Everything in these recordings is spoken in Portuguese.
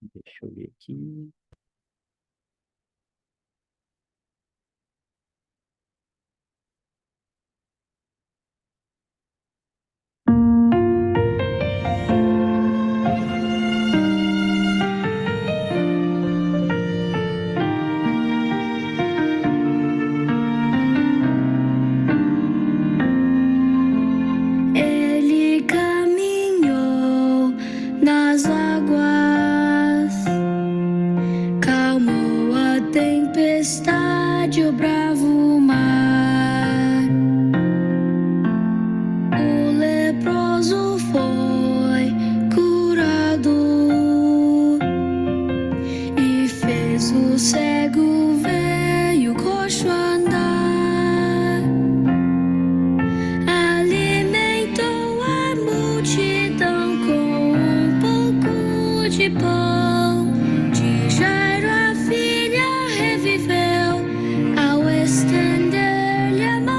Deixa eu ver aqui. Ele caminhou nas águas, calmou a tempestade, o bravo mar. O leproso foi curado e fez o cego ver e o coxo andar. Alimentou a multidão com um pouco de pão. De Jairo a filha reviveu ao estender-lhe a mão.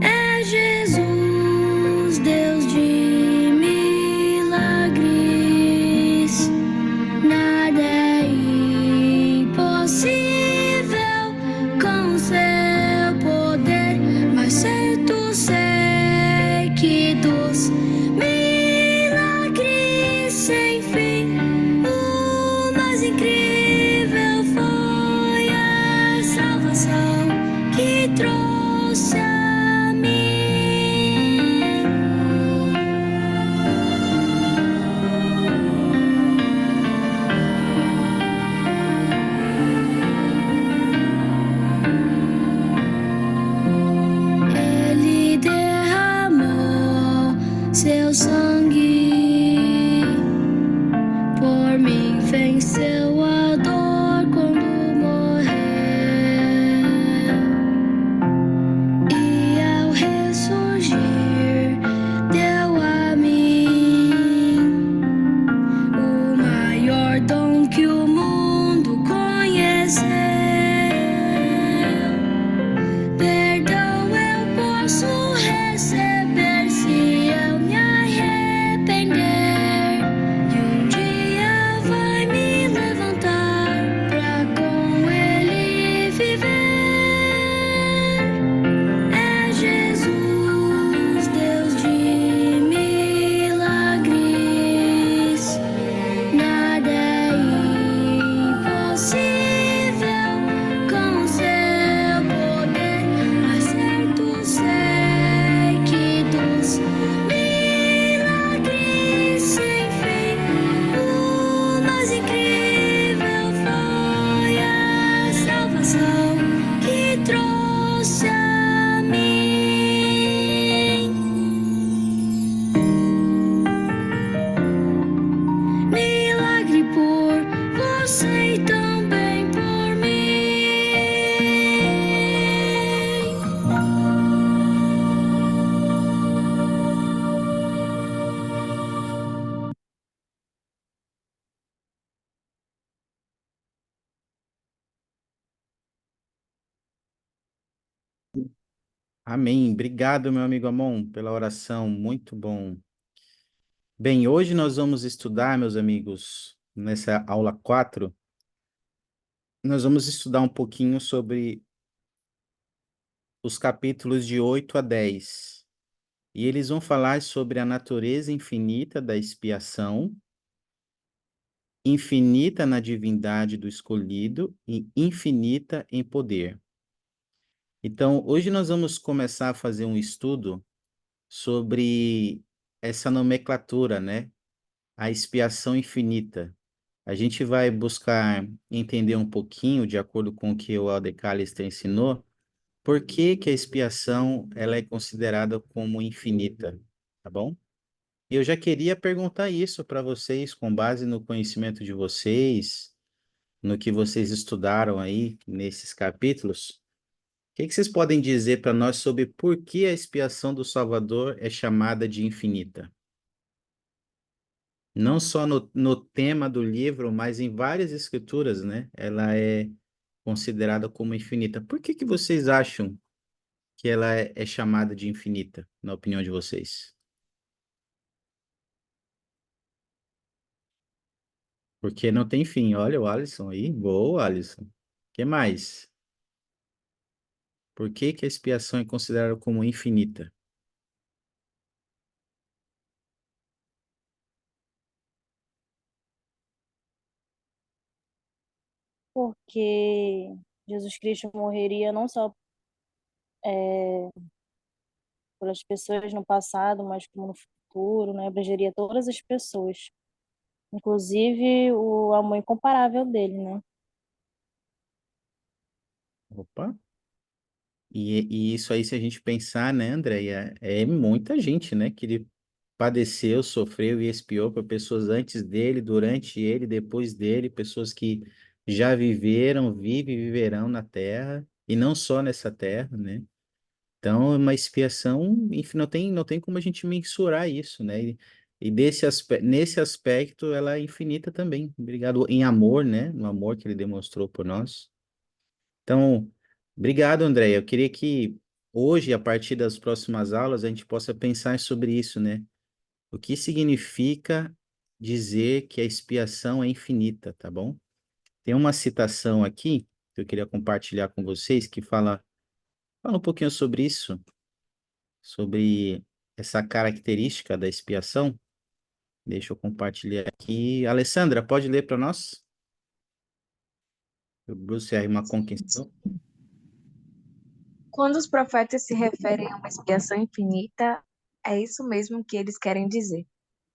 É Jesus, Deus de milagres. Nada é impossível com seu poder, mas certo sei que dos milagres sem fim, o mais incrível foi a salvação que trouxe a mim. Ele derramou seu sangue por mim, venceu a dor quando morreu. E ao ressurgir, deu a mim o maior dom que o mundo conheceu. Perdão eu posso receber se eu me arrepender. E um dia vai me levantar pra com ele viver. É Jesus, Deus de milagres. Nada é impossível com seu poder, mas certo sei que dos milagres sem fim, o mais incrível foi a salvação que trouxe a mim. Milagre por você e também por mim. Amém. Obrigado, meu amigo Amon, pela oração. Muito bom. Bem, hoje nós vamos estudar, meus amigos, nessa aula 4. Nós vamos estudar um pouquinho sobre os capítulos de 8 a 10. E eles vão falar sobre a natureza infinita da expiação, infinita na divindade do escolhido e infinita em poder. Então, hoje nós vamos começar a fazer um estudo sobre essa nomenclatura, né? A expiação infinita. A gente vai buscar entender um pouquinho, de acordo com o que o Elder Callister ensinou, por que que a expiação ela é considerada como infinita, tá bom? Eu já queria perguntar isso para vocês, com base no conhecimento de vocês, no que vocês estudaram aí nesses capítulos. O que que vocês podem dizer para nós sobre por que a expiação do Salvador é chamada de infinita? Não só no tema do livro, mas em várias escrituras, né? Ela é considerada como infinita. Por que que vocês acham que ela é chamada de infinita, na opinião de vocês? Porque não tem fim. Olha o Alisson aí. Boa, Alisson. O que mais? Por que que a expiação é considerada como infinita? Porque Jesus Cristo morreria não só pelas pessoas no passado, mas como no futuro, né? Abrangeria todas as pessoas, inclusive o amor incomparável dele, né? Opa. E isso aí, se a gente pensar, né, Andréia, é muita gente, né, que ele padeceu, sofreu e expiou por pessoas antes dele, durante ele, depois dele, pessoas que já viveram, vivem e viverão na Terra, e não só nessa Terra, né? Então, é uma expiação, enfim, não tem como a gente mensurar isso, né? E nesse aspecto, ela é infinita também. Obrigado em amor, né? No amor que ele demonstrou por nós. Então, obrigado, André. Eu queria que hoje, a partir das próximas aulas, a gente possa pensar sobre isso, né? O que significa dizer que a expiação é infinita, tá bom? Tem uma citação aqui que eu queria compartilhar com vocês que fala um pouquinho sobre isso, sobre essa característica da expiação. Deixa eu compartilhar aqui. Alessandra, pode ler para nós? O Bruce R. McConkie ensinou. Quando os profetas se referem a uma expiação infinita, é isso mesmo que eles querem dizer.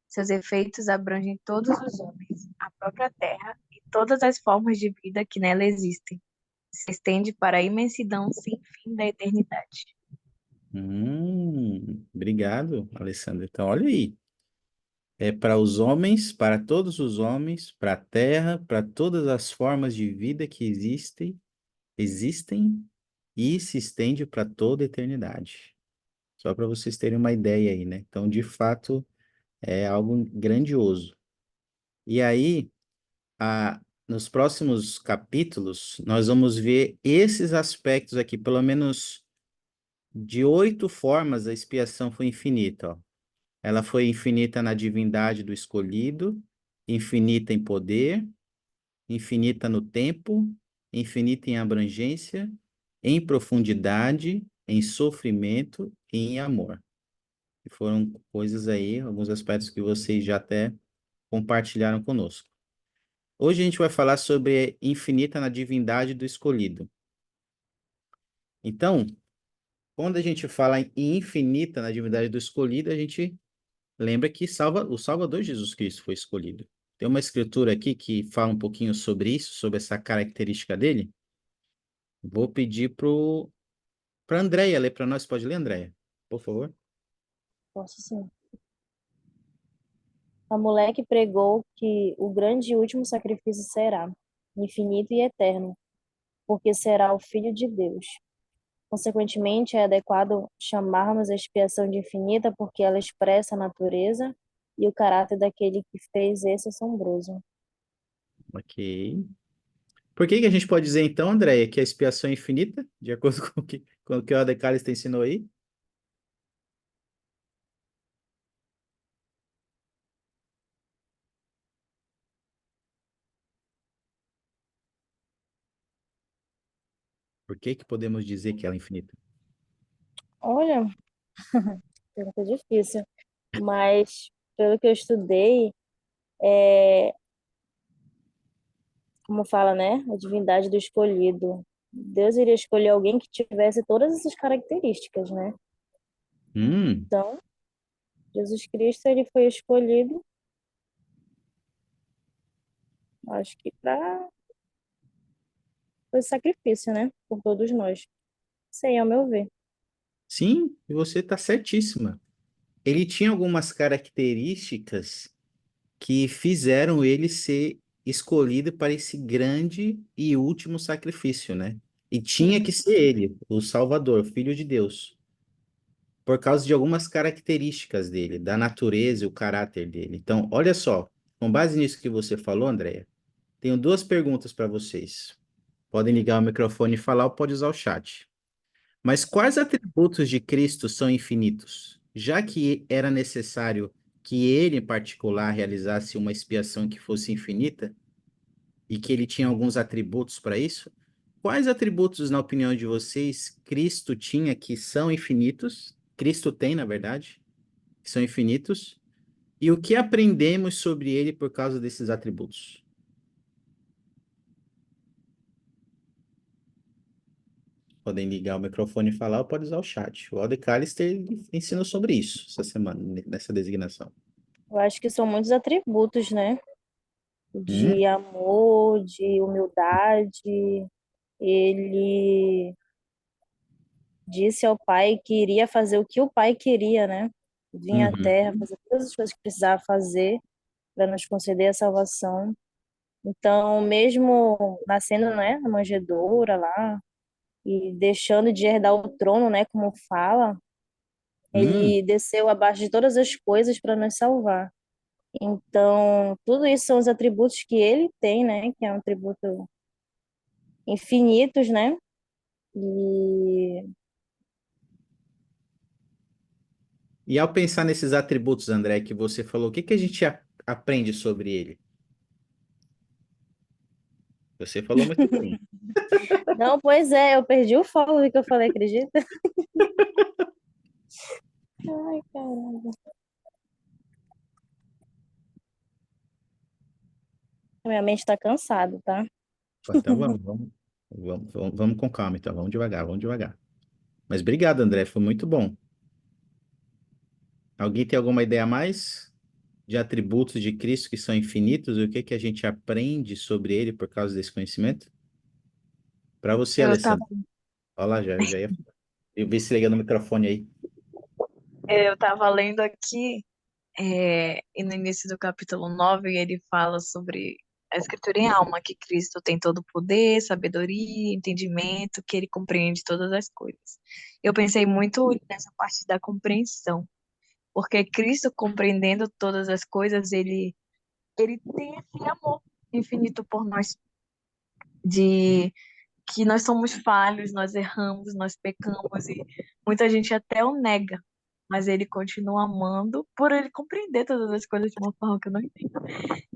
Seus efeitos abrangem todos os homens, a própria terra e todas as formas de vida que nela existem. Se estende para a imensidão sem fim da eternidade. Obrigado, Alessandra. Então, olha aí. É para os homens, para todos os homens, para a terra, para todas as formas de vida que existem e se estende para toda a eternidade. Só para vocês terem uma ideia aí, né? Então, de fato, é algo grandioso. E aí, nos próximos capítulos, nós vamos ver esses aspectos aqui, pelo menos de 8 formas a expiação foi infinita, ó. Ela foi infinita na divindade do escolhido, infinita em poder, infinita no tempo, infinita em abrangência, em profundidade, em sofrimento e em amor. E foram coisas aí, alguns aspectos que vocês já até compartilharam conosco. Hoje a gente vai falar sobre infinita na divindade do escolhido. Então, quando a gente fala em infinita na divindade do escolhido, a gente lembra que o Salvador Jesus Cristo foi escolhido. Tem uma escritura aqui que fala um pouquinho sobre isso, sobre essa característica dele. Vou pedir para Andréia ler para nós. Pode ler, Andréia? Por favor. Posso sim. A mulher que pregou que o grande e último sacrifício será infinito e eterno, porque será o Filho de Deus. Consequentemente, é adequado chamarmos a expiação de infinita porque ela expressa a natureza e o caráter daquele que fez esse assombroso. Ok. Por que que a gente pode dizer, então, Andréia, que a expiação é infinita, de acordo com o que o Adecalista ensinou aí? Por que que podemos dizer que ela é infinita? Olha, pergunta difícil, mas pelo que eu estudei, como fala, né? A divindade do escolhido. Deus iria escolher alguém que tivesse todas essas características, né? Hum, Então, Jesus Cristo, ele foi escolhido, acho que para o sacrifício, né? Por todos nós. Sei, ao meu ver. sim, e você está certíssima. Ele tinha algumas características que fizeram ele ser escolhido para esse grande e último sacrifício, né? E tinha que ser ele, o Salvador, Filho de Deus, por causa de algumas características dele, da natureza e o caráter dele. Então, olha só, com base nisso que você falou, Andréia, tenho duas perguntas para vocês. Podem ligar o microfone e falar ou pode usar o chat. Mas quais atributos de Cristo são infinitos? Já que era necessário que ele, em particular, realizasse uma expiação que fosse infinita, e que ele tinha alguns atributos para isso. Quais atributos, na opinião de vocês, Cristo tinha que são infinitos? Cristo tem, na verdade, que são infinitos. E o que aprendemos sobre ele por causa desses atributos? Podem ligar o microfone e falar, ou pode usar o chat. O Alder Callister ensinou sobre isso essa semana, nessa designação. Eu acho que são muitos atributos, né? Hum? De amor, de humildade. Ele disse ao pai que iria fazer o que o pai queria, né? Vir à Uhum. terra, fazer todas as coisas que precisava fazer para nos conceder a salvação. Então, mesmo nascendo, né, na manjedoura lá e deixando de herdar o trono, né, como fala, Hum. ele desceu abaixo de todas as coisas para nos salvar. Então, tudo isso são os atributos que ele tem, né, que é um atributo infinitos, né? E E ao pensar nesses atributos, André, que você falou, o que que a gente aprende sobre ele? Você falou muito bem. não, pois é, eu perdi o foco do que eu falei, acredita? Ai, caramba. Minha mente tá cansada, tá? Então vamos com calma, então. Vamos devagar, vamos devagar. Mas obrigado, André, foi muito bom. Alguém tem alguma ideia a mais de atributos de Cristo que são infinitos e o que que a gente aprende sobre ele por causa desse conhecimento? Para você, Eu tava, Alessandro. Olha lá, já ia. Eu vi se ligando o microfone aí. eu tava lendo aqui, e no início do capítulo 9 ele fala sobre a escritura em alma, que Cristo tem todo o poder, sabedoria, entendimento, que ele compreende todas as coisas. Eu pensei muito nessa parte da compreensão, porque Cristo compreendendo todas as coisas, ele tem esse amor infinito por nós, de que nós somos falhos, nós erramos, nós pecamos e muita gente até o nega, mas ele continua amando por ele compreender todas as coisas de uma forma que eu não entendo.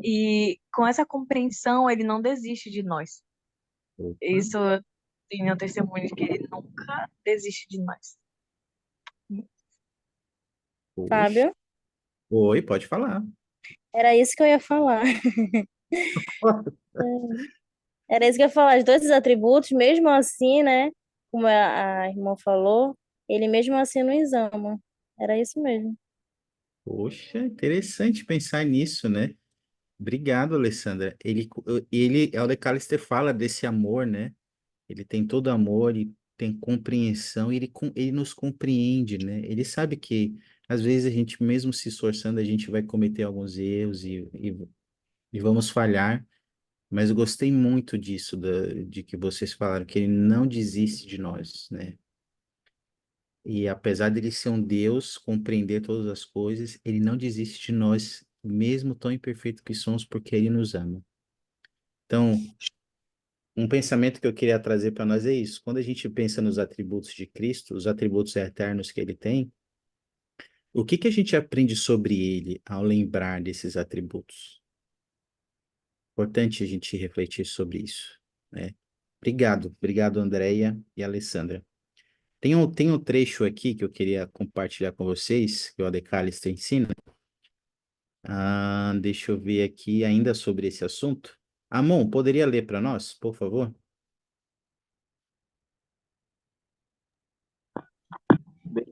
E com essa compreensão, ele não desiste de nós. Opa, Isso tem o testemunho de que ele nunca desiste de nós. poxa. Fábio, Oi, pode falar. era isso que eu ia falar. Era isso que eu ia falar. Os dois atributos, mesmo assim, né? Como a irmã falou, ele mesmo assim nos ama. Era isso mesmo. Poxa, interessante pensar nisso, né? Obrigado, Alessandra. Ele, Elder Callister fala desse amor, né? Ele tem todo amor e tem compreensão, e ele nos compreende, né? Ele sabe que, às vezes, a gente, mesmo se esforçando, a gente vai cometer alguns erros e vamos falhar, mas eu gostei muito disso, de que vocês falaram, que ele não desiste de nós, né? E apesar dele ser um Deus, compreender todas as coisas, ele não desiste de nós, mesmo tão imperfeito que somos, porque ele nos ama. Então, um pensamento que eu queria trazer para nós é isso. Quando a gente pensa nos atributos de Cristo, os atributos eternos que ele tem, o que que a gente aprende sobre ele ao lembrar desses atributos? Importante a gente refletir sobre isso, né? Obrigado, Andréia e Alessandra. Tem um trecho aqui que eu queria compartilhar com vocês, que o Adecalista ensina. Deixa eu ver aqui ainda sobre esse assunto. Amon, poderia ler para nós, por favor? Bem,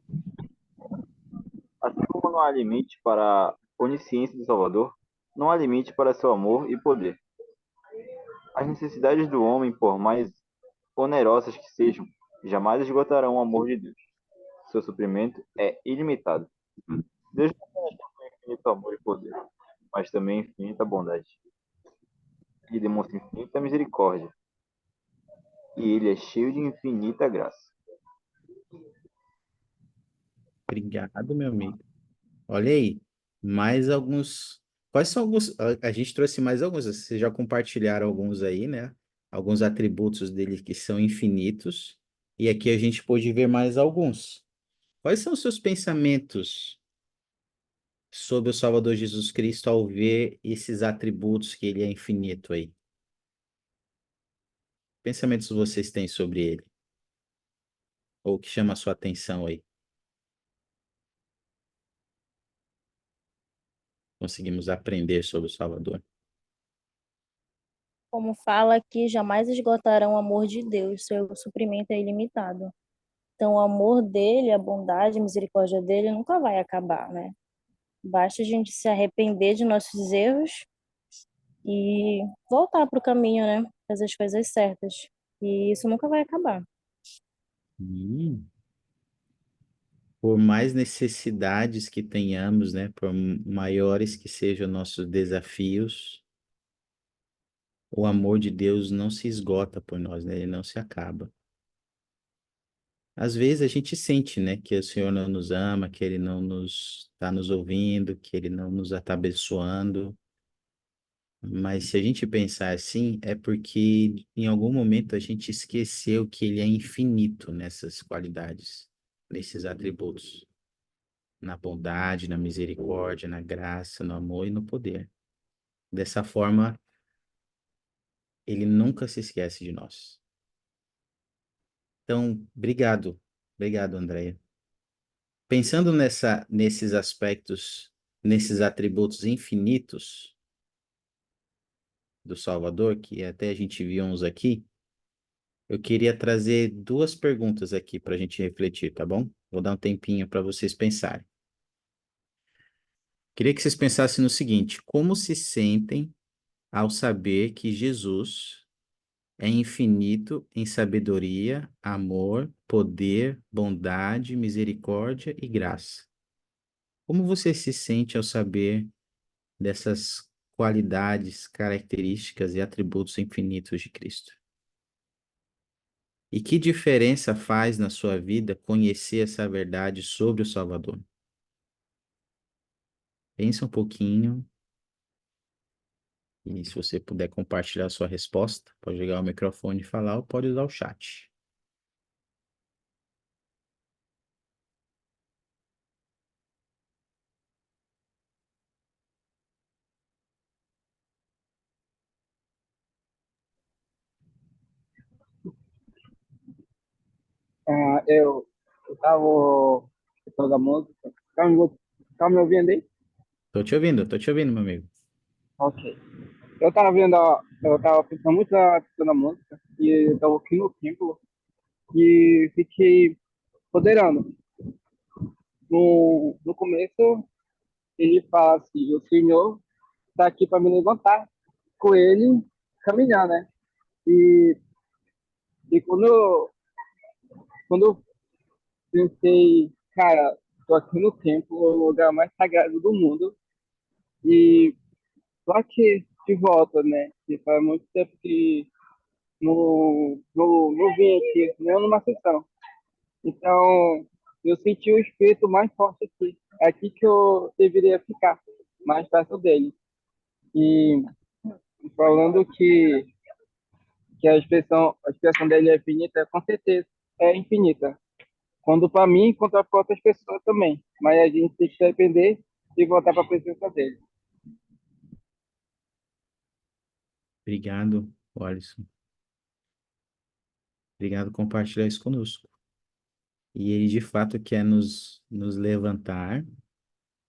assim como não há limite para a onisciência do Salvador, não há limite para seu amor e poder. As necessidades do homem, por mais onerosas que sejam, jamais esgotarão o amor de Deus. Seu suprimento é ilimitado. Deus não apenas tem infinito amor e poder, mas também infinita bondade. Ele demonstra infinita misericórdia, e ele é cheio de infinita graça. Obrigado, meu amigo. Olha aí, mais alguns. Quais são alguns? A gente trouxe mais alguns, vocês já compartilharam alguns aí, né? Alguns atributos dele que são infinitos, e aqui a gente pôde ver mais alguns. Quais são os seus pensamentos sobre o Salvador Jesus Cristo ao ver esses atributos que ele é infinito aí? pensamentos vocês têm sobre ele? Ou que chama a sua atenção aí? Conseguimos aprender sobre o Salvador. Como fala aqui, jamais esgotarão o amor de Deus, seu suprimento é ilimitado. Então, o amor dele, a bondade, a misericórdia dele nunca vai acabar, né? Basta a gente se arrepender de nossos erros e voltar para o caminho, né? Fazer as coisas certas. E isso nunca vai acabar. Hum. Por mais necessidades que tenhamos, né? Por maiores que sejam nossos desafios, o amor de Deus não se esgota por nós, né? Ele não se acaba. Às vezes a gente sente, né, que o Senhor não nos ama, que Ele não nos está nos ouvindo, que Ele não nos está abençoando. Mas se a gente pensar assim, é porque em algum momento a gente esqueceu que Ele é infinito nessas qualidades, nesses atributos, na bondade, na misericórdia, na graça, no amor e no poder. Dessa forma, Ele nunca se esquece de nós. Então, obrigado, Andréia. Pensando nesses aspectos, nesses atributos infinitos do Salvador, que até a gente viu uns aqui, eu queria trazer duas perguntas aqui para a gente refletir, tá bom? Vou dar um tempinho para vocês pensarem. Queria que vocês pensassem no seguinte: como se sentem ao saber que Jesus é infinito em sabedoria, amor, poder, bondade, misericórdia e graça? Como você se sente ao saber dessas qualidades, características e atributos infinitos de Cristo? E que diferença faz na sua vida conhecer essa verdade sobre o Salvador? Pensa um pouquinho e se você puder compartilhar a sua resposta, pode ligar o microfone e falar ou pode usar o chat. Eu tava escutando a música. Tá me ouvindo aí? Tô te ouvindo, meu amigo. Ok. Eu tava vendo, eu tava pensando muito na questão da música e eu tava aqui no templo e fiquei ponderando. No começo, ele fala assim: o Senhor está aqui para me levantar com ele, caminhar, né? E, e quando eu pensei, cara, tô aqui no templo, o lugar mais sagrado do mundo, e tô aqui de volta, né? E faz muito tempo que não vim aqui, nem numa sessão. Então, eu senti o espírito mais forte aqui. É aqui que eu deveria ficar, mais perto dele. E falando que a expressão dele é infinita, com certeza é infinita. Quando para mim, quanto para outras pessoas também. Mas a gente tem que se arrepender e voltar para a presença dele. Obrigado, Alisson. Obrigado por compartilhar isso conosco. E ele de fato quer nos levantar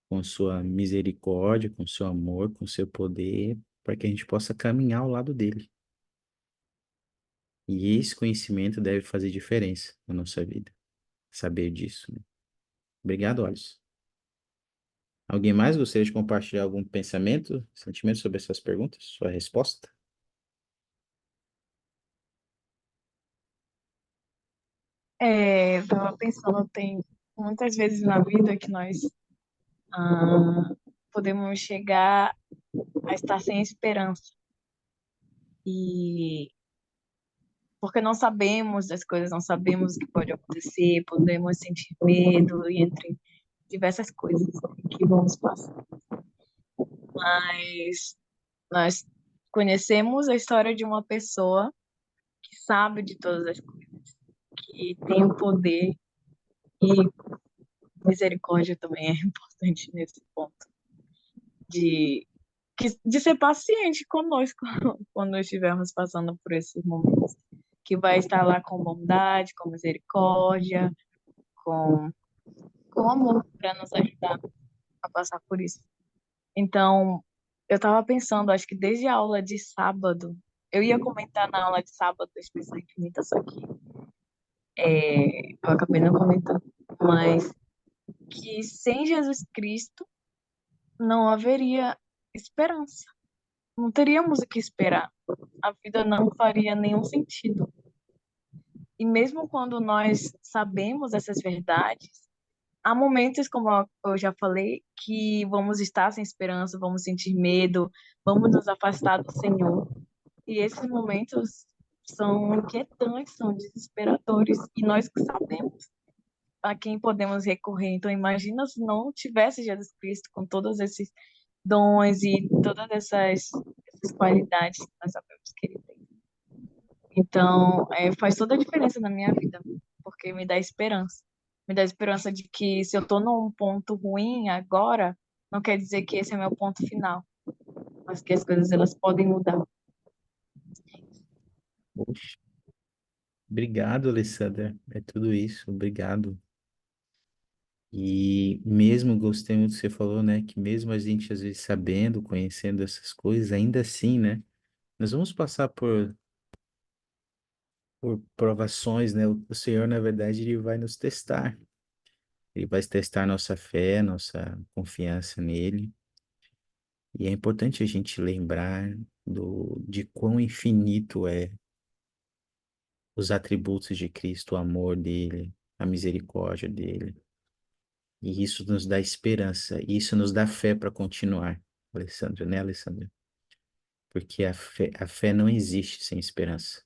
com sua misericórdia, com seu amor, com seu poder, para que a gente possa caminhar ao lado dele. E esse conhecimento deve fazer diferença na nossa vida. Saber disso, né? Obrigado, Alisson. Alguém mais gostaria de compartilhar algum pensamento, sentimento sobre essas perguntas? Sua resposta? Eu tava pensando, tem muitas vezes na vida que nós podemos chegar a estar sem esperança. E porque não sabemos das coisas, não sabemos o que pode acontecer, podemos sentir medo e entre diversas coisas que vamos passar. Mas nós conhecemos a história de uma pessoa que sabe de todas as coisas, que tem o poder e misericórdia também é importante nesse ponto de de ser paciente conosco quando estivermos passando por esses momentos. que vai estar lá com bondade, com misericórdia, com, com amor para nos ajudar a passar por isso. Então, eu estava pensando, acho que desde a aula de sábado, eu ia comentar na aula de sábado da Expressão Infinita, só que eu acabei não comentando, mas que sem Jesus Cristo não haveria esperança. Não teríamos o que esperar. A vida não faria nenhum sentido. E mesmo quando nós sabemos essas verdades, há momentos, como eu já falei, que vamos estar sem esperança, vamos sentir medo, vamos nos afastar do Senhor. E esses momentos são inquietantes, são desesperadores. E nós que sabemos a quem podemos recorrer. Então, imagina se não tivesse Jesus Cristo com todos esses dons e todas essas qualidades que nós sabemos que ele tem. Então, faz toda a diferença na minha vida, porque me dá esperança. Me dá esperança de que se eu estou num ponto ruim agora, não quer dizer que esse é meu ponto final, mas que as coisas elas podem mudar. Poxa, obrigado, Alessandra. É tudo isso, obrigado. E mesmo gostei muito do que você falou, né? Que mesmo a gente às vezes sabendo, conhecendo essas coisas, ainda assim, né? Nós vamos passar por provações, né? O Senhor, na verdade, ele vai nos testar. Ele vai testar nossa fé, nossa confiança nele. E é importante a gente lembrar de quão infinito é os atributos de Cristo, o amor dele, a misericórdia dele. E isso nos dá esperança, e isso nos dá fé para continuar, Alessandra, né, Alessandra? Porque a fé não existe sem esperança.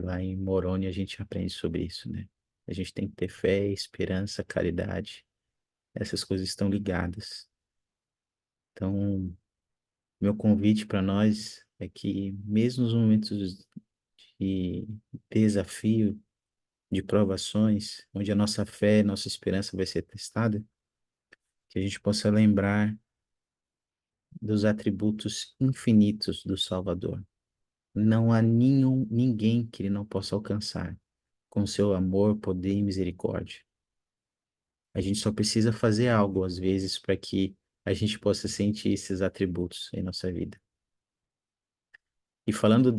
Lá em Moroni a gente aprende sobre isso, né? A gente tem que ter fé, esperança, caridade. Essas coisas estão ligadas. Então, meu convite para nós é que, mesmo nos momentos de desafio, de provações, onde a nossa fé, nossa esperança vai ser testada, que a gente possa lembrar dos atributos infinitos do Salvador. Não há ninguém que ele não possa alcançar com seu amor, poder e misericórdia. A gente só precisa fazer algo, às vezes, para que a gente possa sentir esses atributos em nossa vida. E falando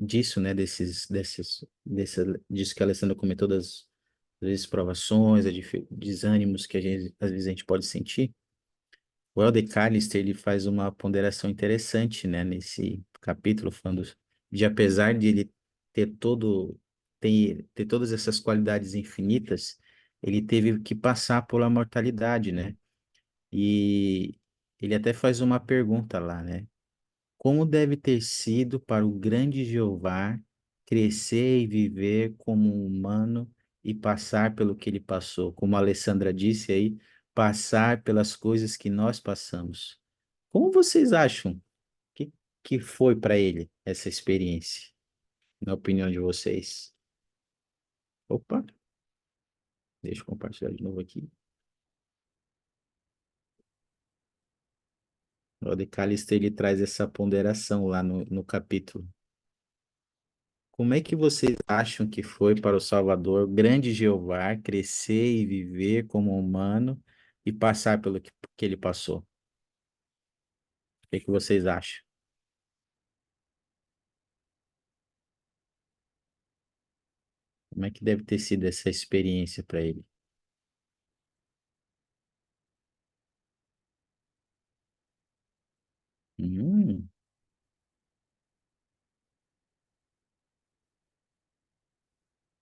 disso, né, disso que a Alessandra comentou, das às vezes provações, desânimos que às vezes a gente pode sentir, o Elder Callister, ele faz uma ponderação interessante, né, nesse capítulo, falando de apesar de ele ter ter todas essas qualidades infinitas, ele teve que passar pela mortalidade, né? E ele até faz uma pergunta lá, né? Como deve ter sido para o grande Jeová crescer e viver como um humano e passar pelo que ele passou? Como a Alessandra disse aí, passar pelas coisas que nós passamos. Como vocês acham que, que foi para ele essa experiência, na opinião de vocês? Opa, deixa eu compartilhar de novo aqui. O de Callisto, ele traz essa ponderação lá no capítulo. Como é que vocês acham que foi para o Salvador, grande Jeová, crescer e viver como humano e passar pelo que ele passou? O que vocês acham? Como é que deve ter sido essa experiência para ele? Hum,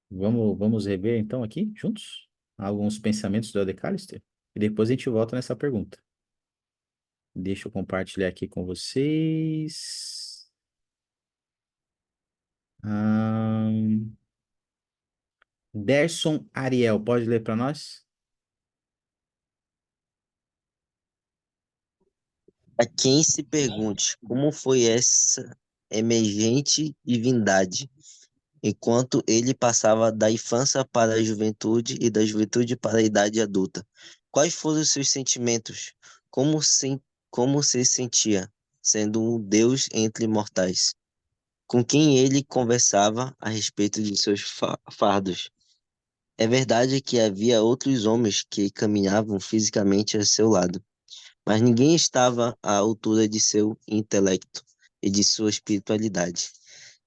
vamos rever então aqui, juntos, alguns pensamentos do Elder Callister? E depois a gente volta nessa pergunta. Deixa eu compartilhar aqui com vocês. Ahn, Derson Ariel, pode ler para nós? A quem se pergunte como foi essa emergente divindade, enquanto ele passava da infância para a juventude e da juventude para a idade adulta. Quais foram os seus sentimentos? Como se, como se sentia, sendo um Deus entre mortais? com quem ele conversava a respeito de seus fardos. É verdade que havia outros homens que caminhavam fisicamente a seu lado, mas ninguém estava à altura de seu intelecto e de sua espiritualidade.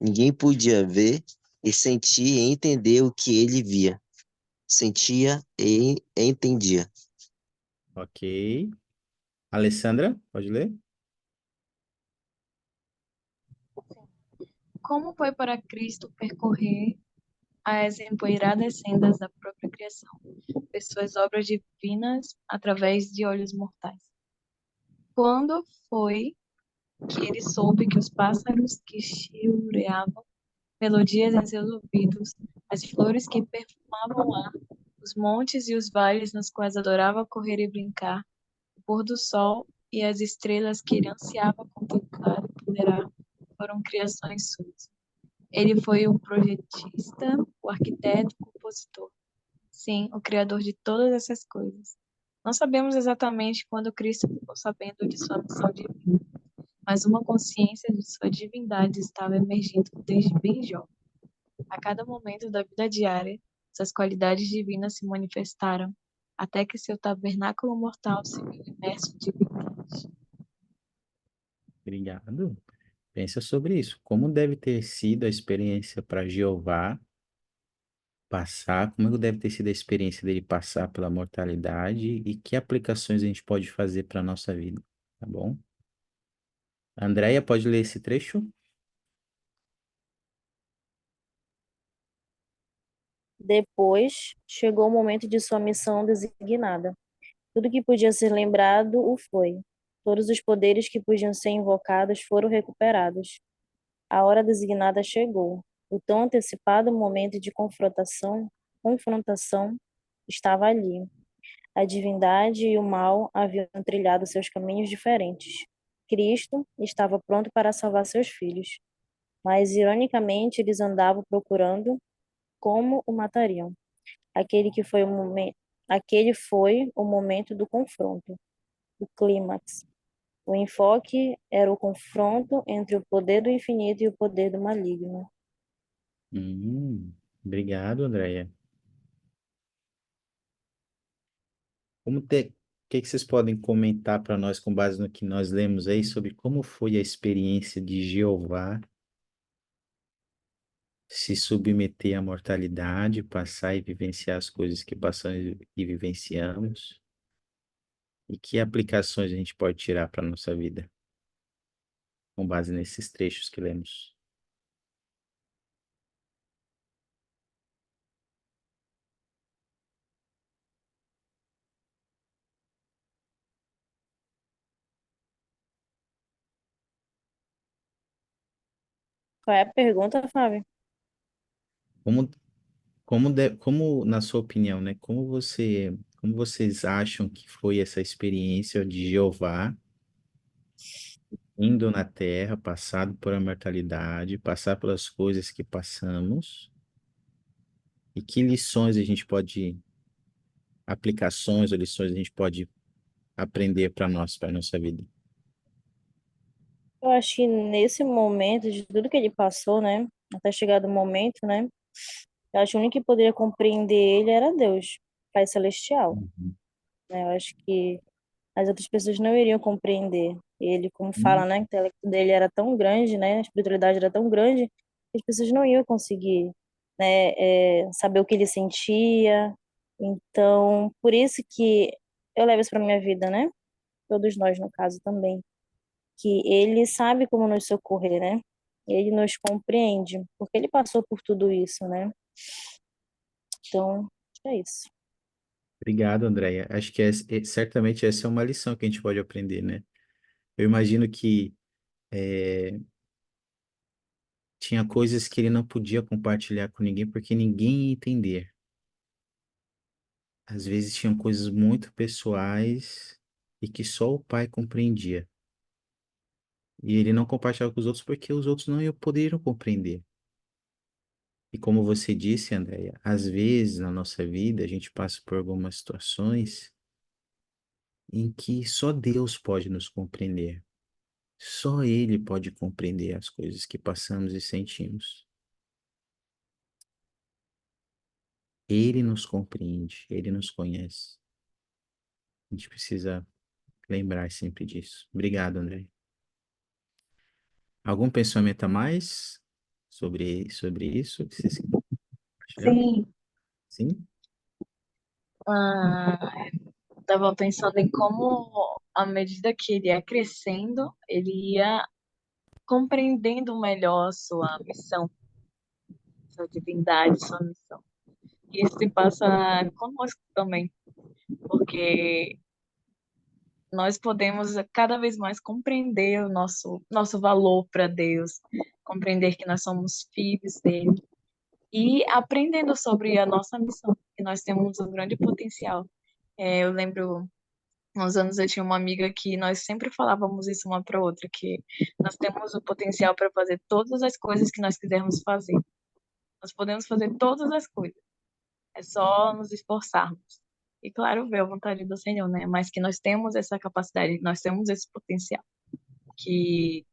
Ninguém podia ver e sentir e entender o que ele via, sentia e entendia. Ok. Alessandra, pode ler? Como foi para Cristo percorrer as empoeiradas sendas da própria criação, ver suas obras divinas através de olhos mortais? Quando foi que ele soube que os pássaros que chilreavam melodias em seus ouvidos, as flores que perfumavam o ar, os montes e os vales nos quais adorava correr e brincar, o pôr do sol e as estrelas que ele ansiava contemplar e ponderar, foram criações suas. Ele foi o projetista, o arquiteto, o compositor. Sim, o criador de todas essas coisas. Não sabemos exatamente quando Cristo ficou sabendo de sua missão divina, mas uma consciência de sua divindade estava emergindo desde bem jovem. A cada momento da vida diária, suas qualidades divinas se manifestaram, até que seu tabernáculo mortal se viu imerso de divindade. Obrigado. Pensa sobre isso. Como deve ter sido a experiência para Jeová passar, como deve ter sido a experiência dele passar pela mortalidade e que aplicações a gente pode fazer para a nossa vida, tá bom? Andréia, pode ler esse trecho? Depois, chegou o momento de sua missão designada. Tudo que podia ser lembrado o foi. Todos os poderes que podiam ser invocados foram recuperados. A hora designada chegou. O tão antecipado momento de confrontação estava ali. A divindade e o mal haviam trilhado seus caminhos diferentes. Cristo estava pronto para salvar seus filhos, mas ironicamente eles andavam procurando como o matariam. Aquele foi o momento do confronto, o clímax. O enfoque era o confronto entre o poder do infinito e o poder do maligno. Obrigado, Andréia. O que que vocês podem comentar para nós com base no que nós lemos aí sobre como foi a experiência de Jeová se submeter à mortalidade, passar e vivenciar as coisas que passamos e vivenciamos, e que aplicações a gente pode tirar para a nossa vida com base nesses trechos que lemos? Qual é a pergunta, Fábio? Como, como, na sua opinião, né? Como vocês acham que foi essa experiência de Jeová indo na Terra, passado por a mortalidade, passar pelas coisas que passamos, e que lições a gente pode, aplicações ou lições a gente pode aprender para nós, para a nossa vida? Eu acho que nesse momento, de tudo que ele passou, né? Até chegar do momento, né? Eu acho que o único que poderia compreender ele era Deus, Pai Celestial, Uhum. né? Eu acho que as outras pessoas não iriam compreender. Ele, como fala, Uhum. né? O intelecto dele era tão grande, né? A espiritualidade era tão grande, que as pessoas não iam conseguir, né? Saber o que ele sentia. Então, por isso que eu levo isso para minha vida, né? Todos nós, no caso, também. Que ele sabe como nos socorrer, né? Ele nos compreende, porque ele passou por tudo isso, né? Então, é isso. Obrigado, Andréia. Acho que certamente essa é uma lição que a gente pode aprender, né? Eu imagino que tinha coisas que ele não podia compartilhar com ninguém porque ninguém ia entender. Às vezes tinham coisas muito pessoais e que só o pai compreendia. E ele não compartilhava com os outros porque os outros não poderiam compreender. E como você disse, Andréia, às vezes na nossa vida a gente passa por algumas situações em que só Deus pode nos compreender. Só Ele pode compreender as coisas que passamos e sentimos. Ele nos compreende, Ele nos conhece. A gente precisa lembrar sempre disso. Obrigado, André. Algum pensamento a mais sobre isso que vocês compartilhar? Sim, Sim? estava pensando em como, à medida que ele ia crescendo, ele ia compreendendo melhor sua missão, sua divindade, sua missão. E isso se passa conosco também, porque nós podemos cada vez mais compreender o nosso valor para Deus, compreender que nós somos filhos dele e aprendendo sobre a nossa missão, que nós temos um grande potencial. Eu lembro, uns anos eu tinha uma amiga que nós sempre falávamos isso uma para outra, que nós temos o potencial para fazer todas as coisas que nós quisermos fazer. Nós podemos fazer todas as coisas. É só nos esforçarmos. E claro, ver a vontade do Senhor, né? Mas que nós temos essa capacidade, nós temos esse potencial, que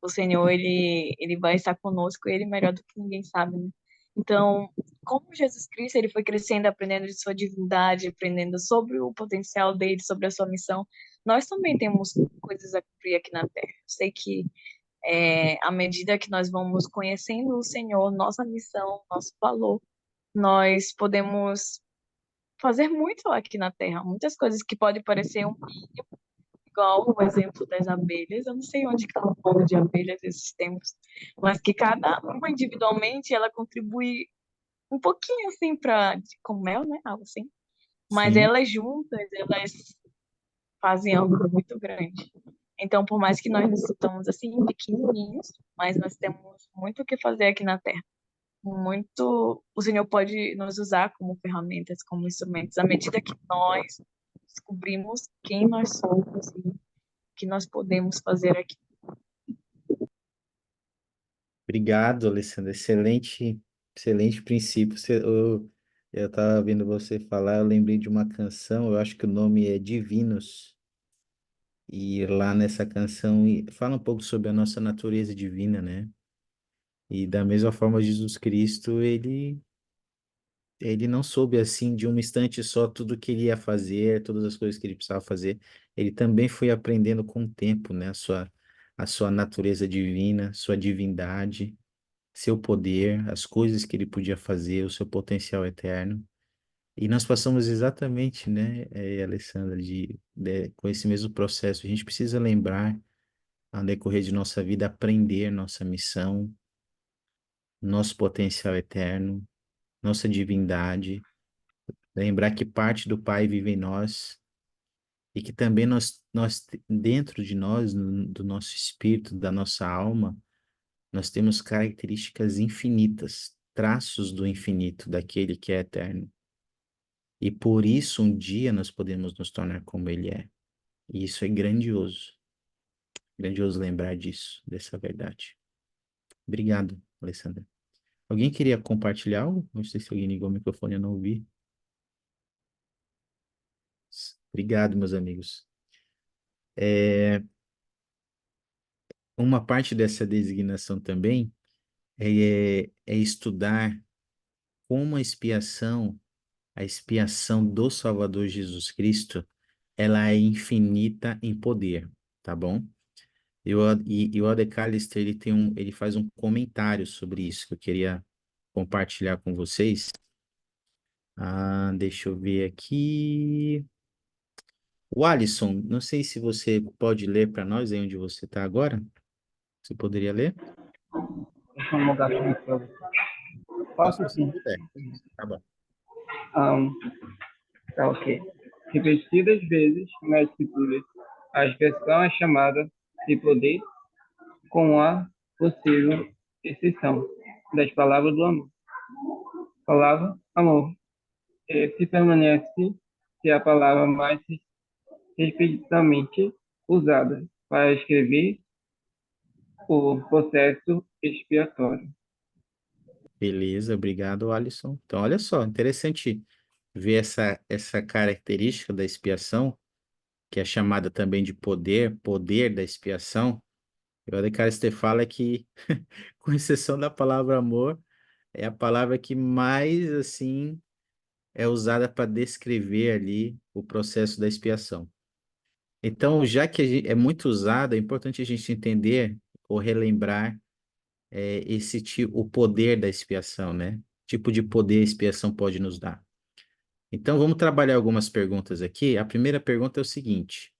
o Senhor, ele vai estar conosco, e ele melhor do que ninguém sabe, né? Então, como Jesus Cristo, ele foi crescendo, aprendendo de sua divindade, aprendendo sobre o potencial dele, sobre a sua missão, nós também temos coisas a cumprir aqui na Terra. Eu sei que à medida que nós vamos conhecendo o Senhor, nossa missão, nosso valor, nós podemos fazer muito aqui na Terra. Muitas coisas que podem parecer igual o exemplo das abelhas. Eu não sei onde está o povo de abelhas esses tempos, mas que cada uma individualmente ela contribui um pouquinho assim para com mel, né? Algo assim. Mas Sim. elas juntas, elas fazem algo muito grande. Então, por mais que nós nos sintamos assim pequenininhos, mas nós temos muito o que fazer aqui na Terra. Muito, o Senhor pode nos usar como ferramentas, como instrumentos, à medida que nós descobrimos quem nós somos e o que nós podemos fazer aqui. Obrigado, Alessandra. Excelente princípio. Eu estava vendo você falar, eu lembrei de uma canção, eu acho que o nome é Divinos. E lá nessa canção fala um pouco sobre a nossa natureza divina, né? E da mesma forma, Jesus Cristo, ele não soube assim de um instante só tudo que ele ia fazer, todas as coisas que ele precisava fazer. Ele também foi aprendendo com o tempo, né? A sua natureza divina, sua divindade, seu poder, as coisas que ele podia fazer, o seu potencial eterno. E nós passamos exatamente, né, Alessandra, com esse mesmo processo. A gente precisa lembrar, ao decorrer de nossa vida, aprender nossa missão, nosso potencial eterno, nossa divindade, lembrar que parte do Pai vive em nós e que também dentro de nós, do nosso espírito, da nossa alma, nós temos características infinitas, traços do infinito, daquele que é eterno. E por isso um dia nós podemos nos tornar como ele é. E isso é grandioso. Grandioso lembrar disso, dessa verdade. Obrigado, Alessandra. Alguém queria compartilhar algo? Não sei se alguém ligou o microfone, eu não ouvi. Obrigado, meus amigos. Uma parte dessa designação também é estudar como a expiação do Salvador Jesus Cristo, ela é infinita em poder, tá bom? E o Ade Callister, ele faz um comentário sobre isso que eu queria compartilhar com vocês. Deixa eu ver aqui. O Alisson, não sei se você pode ler para nós aí onde você está agora. Você poderia ler? Deixa eu mudar aqui para você. Se Posso você sim. puder. Tá bom. Ahn, tá ok. Repetidas vezes nas escrituras, a expressão é chamada de poder com a possível exceção das palavras do amor. Palavra amor. Se permanece se a palavra mais repetidamente usada para escrever o processo expiatório. Beleza, obrigado, Alisson. Então, olha só, interessante ver essa característica da expiação, que é chamada também de poder da expiação. E o Descartes fala que, com exceção da palavra amor, é a palavra que mais, assim, é usada para descrever ali o processo da expiação. Então, já que é muito usada, é importante a gente entender ou relembrar o poder da expiação, né? Tipo de poder a expiação pode nos dar. Então, vamos trabalhar algumas perguntas aqui. A primeira pergunta é o seguinte: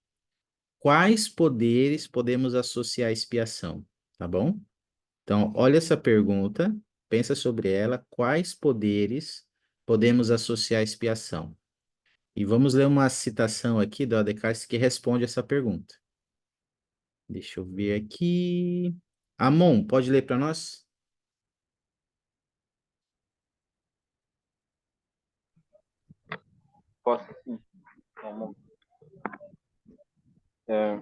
quais poderes podemos associar à expiação? Tá bom? Então, olha essa pergunta, pensa sobre ela. Quais poderes podemos associar à expiação? E vamos ler uma citação aqui do Descartes que responde essa pergunta. Deixa eu ver aqui. Amon, pode ler para nós? Posso sim. Vamos. É,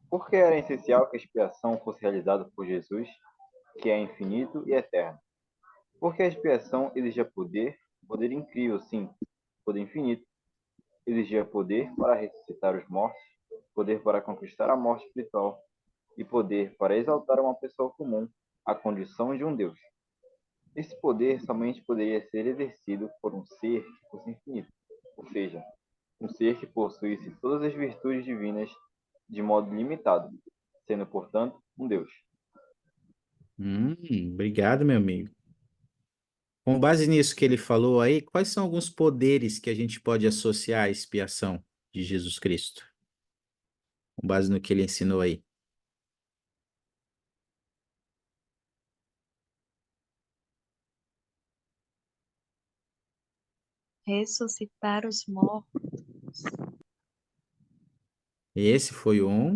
por que era essencial que a expiação fosse realizada por Jesus, que é infinito e eterno? Porque a expiação exigia poder, poder incrível, sim, poder infinito. Exigia poder para ressuscitar os mortos, poder para conquistar a morte espiritual e poder para exaltar uma pessoa comum à condição de um Deus. Esse poder somente poderia ser exercido por um ser que fosse infinito, ou seja, um ser que possuísse todas as virtudes divinas de modo limitado, sendo, portanto, um Deus. Obrigado, meu amigo. Com base nisso que ele falou aí, quais são alguns poderes que a gente pode associar à expiação de Jesus Cristo? Com base no que ele ensinou aí. Ressuscitar os mortos. Esse foi um.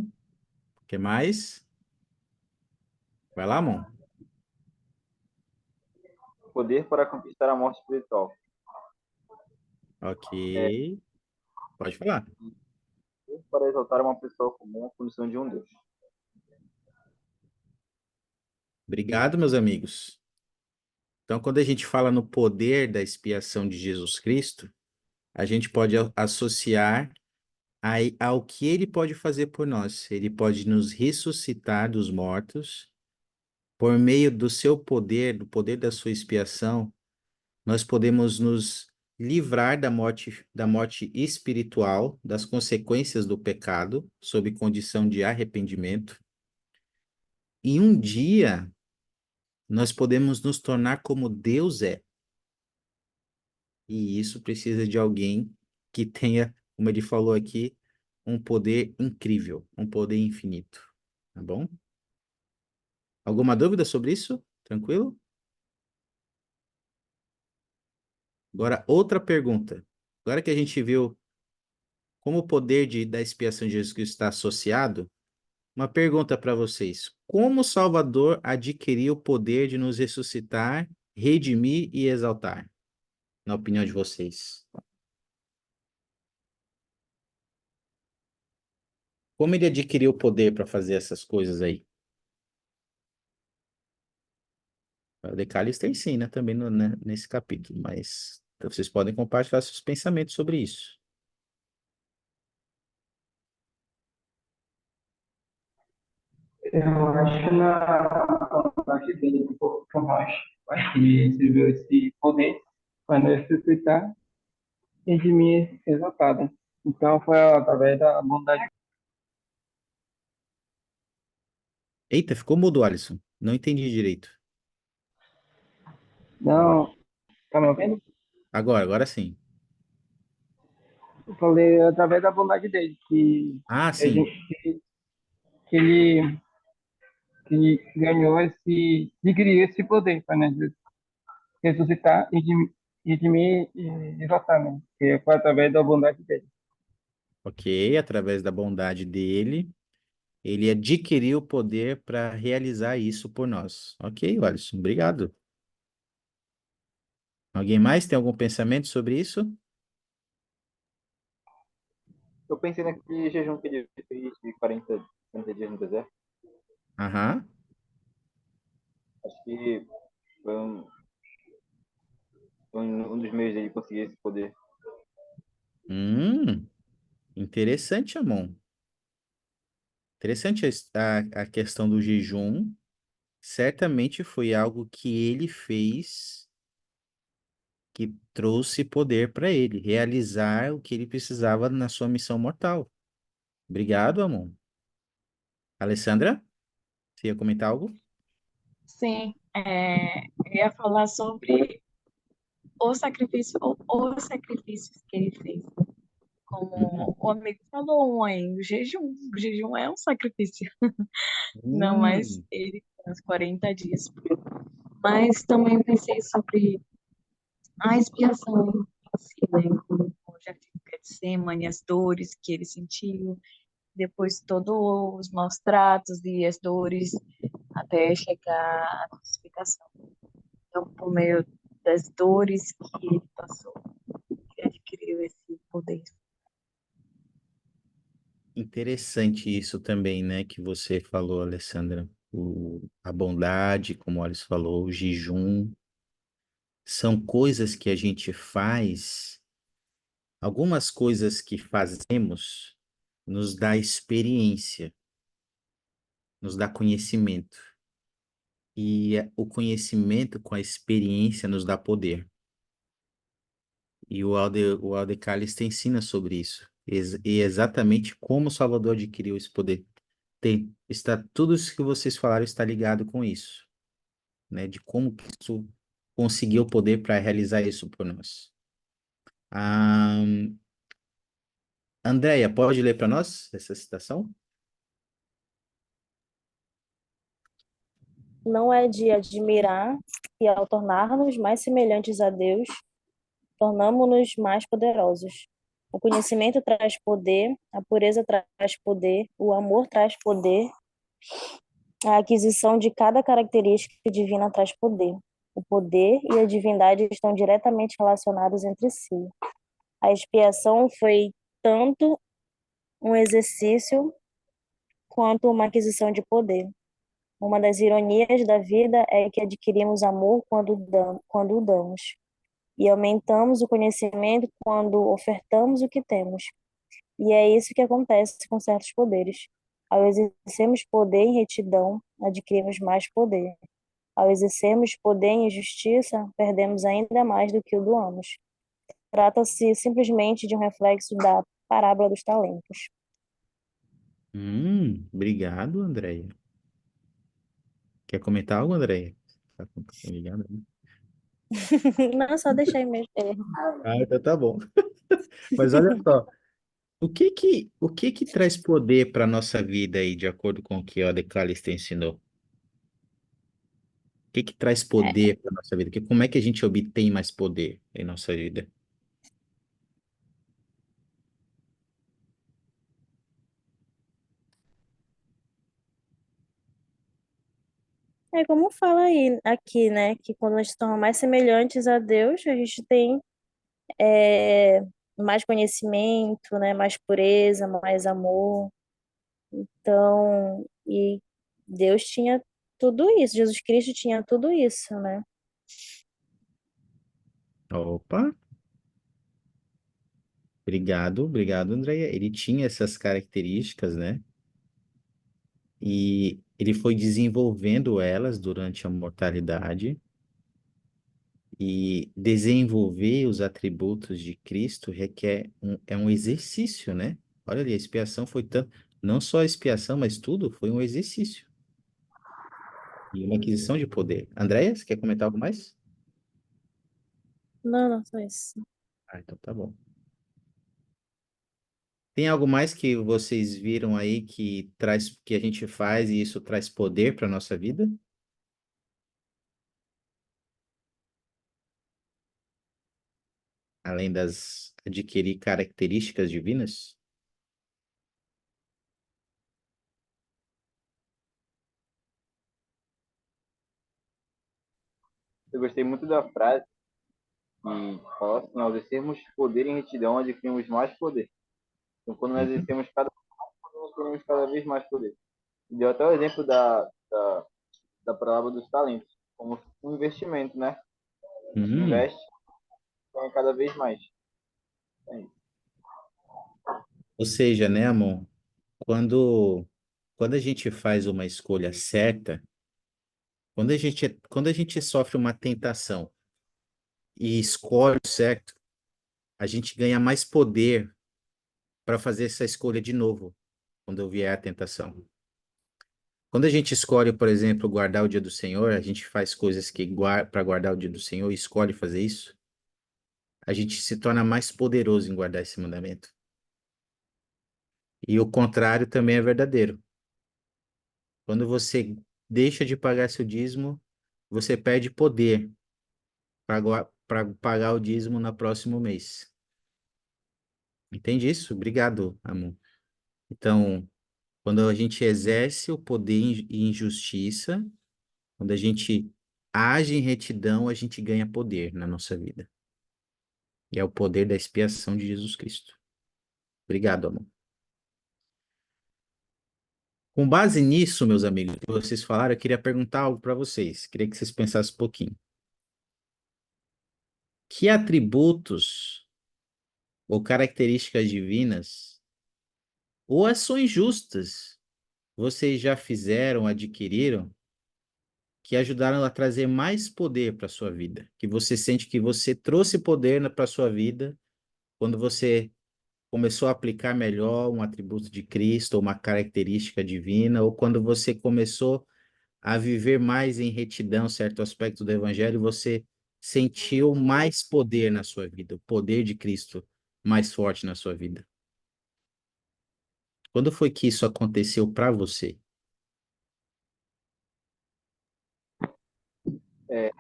O que mais? Vai lá, Amon. Poder para conquistar a morte espiritual. Ok. É, Pode falar. poder para exaltar uma pessoa comum à condição de um Deus. Obrigado, meus amigos. Então, quando a gente fala no poder da expiação de Jesus Cristo, a gente pode associar ao que ele pode fazer por nós. Ele pode nos ressuscitar dos mortos por meio do seu poder, do poder da sua expiação. Nós podemos nos livrar da morte espiritual, das consequências do pecado, sob condição de arrependimento. E um dia nós podemos nos tornar como Deus é. E isso precisa de alguém que tenha, como ele falou aqui, um poder incrível, um poder infinito. Tá bom? Alguma dúvida sobre isso? Tranquilo? Agora, outra pergunta. Agora que a gente viu como o poder da expiação de Jesus Cristo está associado, uma pergunta para vocês. Como o Salvador adquiriu o poder de nos ressuscitar, redimir e exaltar? Na opinião de vocês. Como ele adquiriu o poder para fazer essas coisas aí? O Decalista ensina também né, nesse capítulo, mas vocês podem compartilhar seus pensamentos sobre isso. Eu acho na parte dele por nós. Acho que ele recebeu esse poder para ressuscitar e de mim exaltada. Então foi através da bondade. Eita, ficou mudo, Alisson. Não entendi direito. Não, tá me ouvindo? Agora sim. Eu falei através da bondade dele, Ah, a sim. gente, que ele que ganhou adquiriu esse poder para né, ressuscitar e de mim exaltar, né? Que foi através da bondade dele. Ok, através da bondade dele, ele adquiriu o poder para realizar isso por nós. Ok, Alisson, obrigado. Alguém mais tem algum pensamento sobre isso? Eu pensei naquele jejum que ele fez de 40 dias no deserto. Aham. Acho que foi um dos meios dele conseguir esse poder. Hum, interessante, Amon. Interessante a questão do jejum. Certamente foi algo que ele fez que trouxe poder para ele realizar o que ele precisava na sua missão mortal. Obrigado, amor. Alessandra, você ia comentar algo? Sim, eu ia falar sobre os sacrifícios que ele fez. Hum, Como o amigo falou, um aí, o jejum. O jejum é um sacrifício. Não, mas hum, ele tem uns 40 dias. Mas também pensei sobre a expiação em si, né? Como já fica de Getsemane, as dores que ele sentiu, depois todos os maus tratos e as dores até chegar à crucificação. Então, por meio das dores que ele passou, ele adquiriu esse poder. interessante isso também, né, que você falou, Alessandra. A bondade, como o Alice falou, o jejum, são coisas que a gente faz, algumas coisas que fazemos nos dá experiência, nos dá conhecimento. E o conhecimento com a experiência nos dá poder. E o Alder Calista ensina sobre isso. E exatamente como o Salvador adquiriu esse poder. Tudo isso que vocês falaram está ligado com isso, né? De como que isso conseguiu o poder para realizar isso por nós. Ah, Andréia, pode ler para nós essa citação? Não é de admirar que, ao tornar-nos mais semelhantes a Deus, tornamo-nos mais poderosos. O conhecimento traz poder, a pureza traz poder, o amor traz poder, a aquisição de cada característica divina traz poder. O poder e a divindade estão diretamente relacionados entre si. A expiação foi tanto um exercício quanto uma aquisição de poder. Uma das ironias da vida é que adquirimos amor quando o damos, e aumentamos o conhecimento quando ofertamos o que temos. E é isso que acontece com certos poderes. Ao exercermos poder em retidão, adquirimos mais poder. Ao exercermos poder em justiça, perdemos ainda mais do que o doamos. Trata-se simplesmente de um reflexo da parábola dos talentos. Obrigado, Andréia. Quer comentar algo, Andréia? Tá ligado, né? Não, só deixei mesmo. Ah, então tá bom. Mas olha só, o que que traz poder para nossa vida aí, de acordo com o que o Decalista ensinou? O que que traz poder para nossa vida? Como é que a gente obtém mais poder em nossa vida? É como fala aí, aqui, né? Que quando a gente se torna mais semelhantes a Deus, a gente tem é, mais conhecimento, né? Mais pureza, mais amor. Então, e Deus tinha tudo isso, Jesus Cristo tinha tudo isso, né? Opa, obrigado, Andréia. Ele tinha essas características, né? E ele foi desenvolvendo elas durante a mortalidade. E desenvolver os atributos de Cristo é um exercício, né? Olha ali, a expiação foi tanto, não só a expiação, mas tudo foi um exercício e uma aquisição de poder. Andréia, você quer comentar algo mais? Não, não, só isso. Ah, então tá bom. Tem algo mais que vocês viram aí que a gente faz e isso traz poder para nossa vida? Além das adquirir características divinas? Eu gostei muito da frase que fala assim, ao exercermos poder em retidão, adquirimos mais poder. Então, quando nós Uhum. exercemos cada nós adquirimos cada vez mais poder. E deu até o exemplo da palavra dos talentos, como um investimento, né? A gente Uhum. investe, ganha cada vez mais. É isso. Ou seja, né, amor? Quando quando a gente faz uma escolha certa, quando a gente sofre uma tentação e escolhe o certo, a gente ganha mais poder para fazer essa escolha de novo, quando vier a tentação. Quando a gente escolhe, por exemplo, guardar o dia do Senhor, a gente faz coisas que para guardar o dia do Senhor e escolhe fazer isso, a gente se torna mais poderoso em guardar esse mandamento. E o contrário também é verdadeiro. Quando você deixa de pagar seu dízimo, você perde poder para pagar o dízimo no próximo mês. Entende isso? Obrigado, amor. Então, quando a gente exerce o poder em justiça, quando a gente age em retidão, a gente ganha poder na nossa vida. E é o poder da expiação de Jesus Cristo. Obrigado, amor. Com base nisso, meus amigos, que vocês falaram, eu queria perguntar algo para vocês. Queria que vocês pensassem um pouquinho. Que atributos ou características divinas ou ações justas vocês já fizeram, adquiriram, que ajudaram a trazer mais poder para a sua vida? Que você sente que você trouxe poder para a sua vida quando você começou a aplicar melhor um atributo de Cristo, ou uma característica divina, ou quando você começou a viver mais em retidão certo aspecto do Evangelho, você sentiu mais poder na sua vida, o poder de Cristo mais forte na sua vida. Quando foi que isso aconteceu para você? É,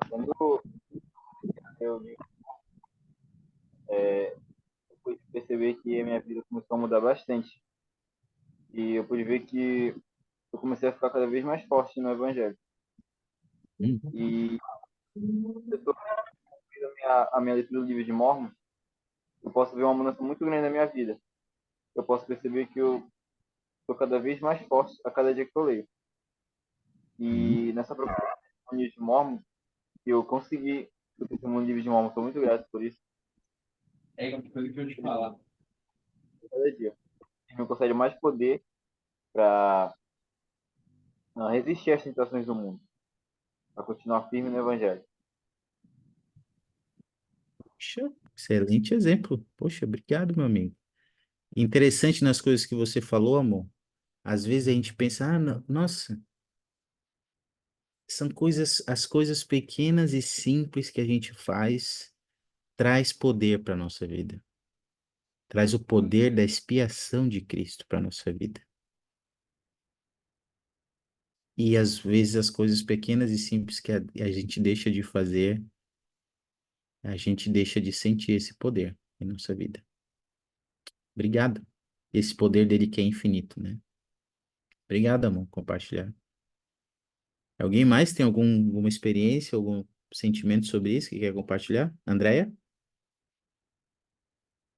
quando eu pude perceber que a minha vida começou a mudar bastante. E eu pude ver que eu comecei a ficar cada vez mais forte no Evangelho. E eu estou vendo a minha leitura do livro de Mormon, eu posso ver uma mudança muito grande na minha vida. Eu posso perceber que eu estou cada vez mais forte a cada dia que eu leio. E nessa procura do livro de Mormon, eu consegui o testemunho do livro de Mormon. Estou muito grato por isso. É uma coisa que eu te falar. Cada dia. Ele me concede mais poder para resistir às tentações do mundo, para continuar firme no Evangelho. Poxa, excelente exemplo. Poxa, obrigado, meu amigo. Interessante nas coisas que você falou, amor. Às vezes a gente pensa, nossa, são coisas, as coisas pequenas e simples que a gente faz traz poder para a nossa vida. Traz o poder da expiação de Cristo para a nossa vida. E às vezes as coisas pequenas e simples que a gente deixa de fazer, a gente deixa de sentir esse poder em nossa vida. Obrigado. Esse poder dele que é infinito, né? Obrigado, amor, por compartilhar. Alguém mais tem alguma experiência, algum sentimento sobre isso que quer compartilhar? Andréia?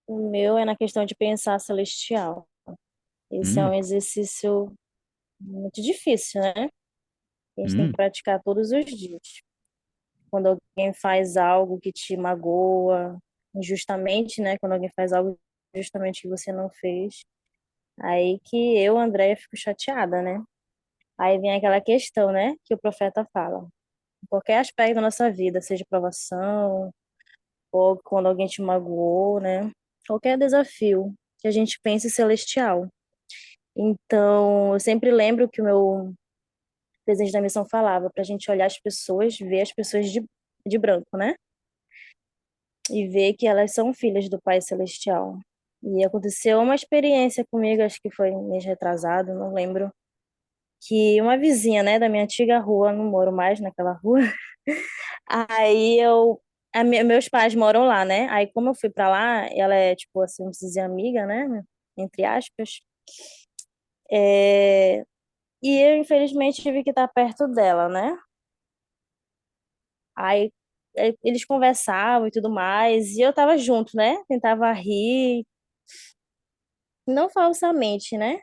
O meu é na questão de pensar celestial. Esse é um Hum, exercício muito difícil, né? A gente tem que hum, praticar todos os dias. Quando alguém faz algo que te magoa, injustamente, né? Quando alguém faz algo justamente que você não fez, aí que eu, Andréia, fico chateada, né? Aí vem aquela questão, né? Que o profeta fala. Em qualquer aspecto da nossa vida, seja provação, ou quando alguém te magoou, né? Qualquer desafio que a gente pense celestial. Então, eu sempre lembro que o meu presidente da missão falava para a gente olhar as pessoas, ver as pessoas de branco, né? E ver que elas são filhas do Pai Celestial. E aconteceu uma experiência comigo, acho que foi mês retrasado, não lembro, que uma vizinha, né, da minha antiga rua, não moro mais naquela rua, aí meus pais moram lá, né? Aí como eu fui pra lá, ela é tipo assim, vamos dizer amiga, né? Entre aspas. É, e eu infelizmente tive que estar perto dela, né? Aí eles conversavam e tudo mais, e eu tava junto, né? Tentava rir, não falsamente, né?